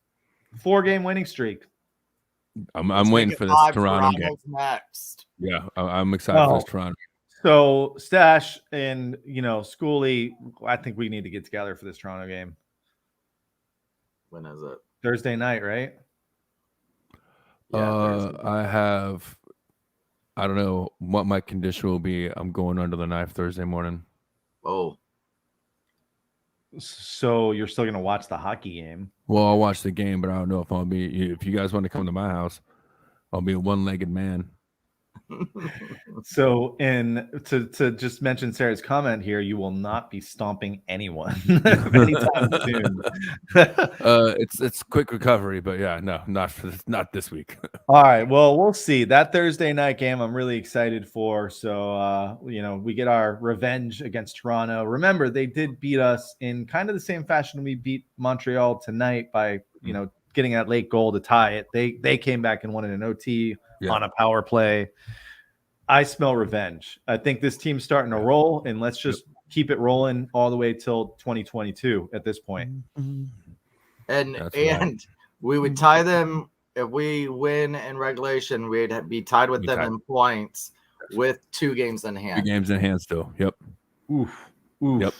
4-game winning streak. I'm waiting for this Toronto game. Next. Yeah, I'm excited for this Toronto. So Stash and Schoolie, I think we need to get together for this Toronto game. When is it? Thursday night, right? Yeah, I don't know what my condition will be. I'm going under the knife Thursday morning. Oh. So you're still gonna watch the hockey game? Well, I'll watch the game, but I don't know if I'll be. If you guys want to come to my house, I'll be a one-legged man. So, and to just mention Sarah's comment here, you will not be stomping anyone anytime soon. It's quick recovery, but yeah, no, not this week. All right, well, we'll see. That Thursday night game I'm really excited for. So we get our revenge against Toronto. Remember, they did beat us in kind of the same fashion we beat Montreal tonight by getting that late goal to tie it. They came back and won in an OT on a power play. I smell revenge. I think this team's starting to roll, and let's just keep it rolling all the way till 2022 at this point. And we would tie them if we win in regulation. We'd be tied with them in points with 2 games in hand. 2 games in hand still. Yep. Oof. Yep.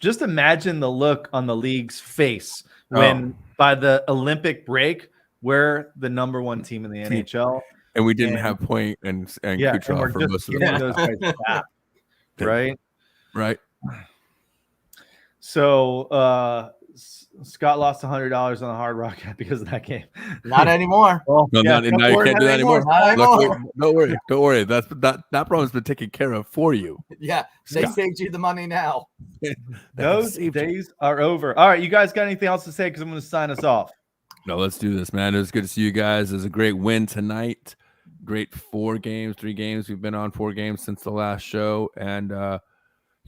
Just imagine the look on the league's face when by the Olympic break we're the number 1 team in the NHL. And we didn't have Point and Kucherov for most of the time. Right? Right. So Scott lost $100 on the Hard Rock app because of that game. Not anymore. No, you can't do that anymore. Don't worry. That problem's been taken care of for you. Yeah, they saved you the money now. Those days are over. All right, you guys got anything else to say? Because I'm going to sign us off. No, let's do this, man. It was good to see you guys. It was a great win tonight. Great 3 games. We've been on 4 games since the last show. And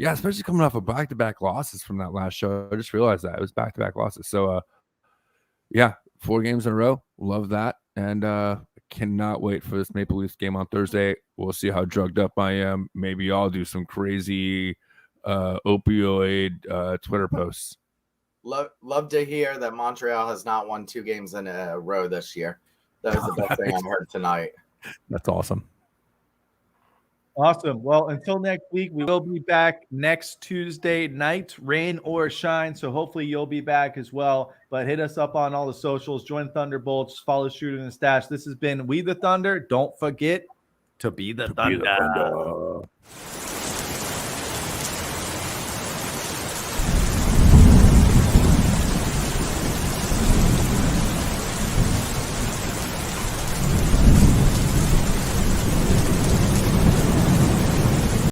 especially coming off of back-to-back losses from that last show. I just realized that it was back-to-back losses. So 4 games in a row. Love that. And cannot wait for this Maple Leafs game on Thursday. We'll see how drugged up I am. Maybe I'll do some crazy opioid Twitter posts. Love to hear that Montreal has not won 2 games in a row this year. That was the best thing I heard tonight. That's awesome. Awesome. Well, until next week, we will be back next Tuesday night, rain or shine. So hopefully you'll be back as well. But hit us up on all the socials. Join Thunderbolts. Follow Shooter and Stash. This has been We the Thunder. Don't forget to be the Thunder.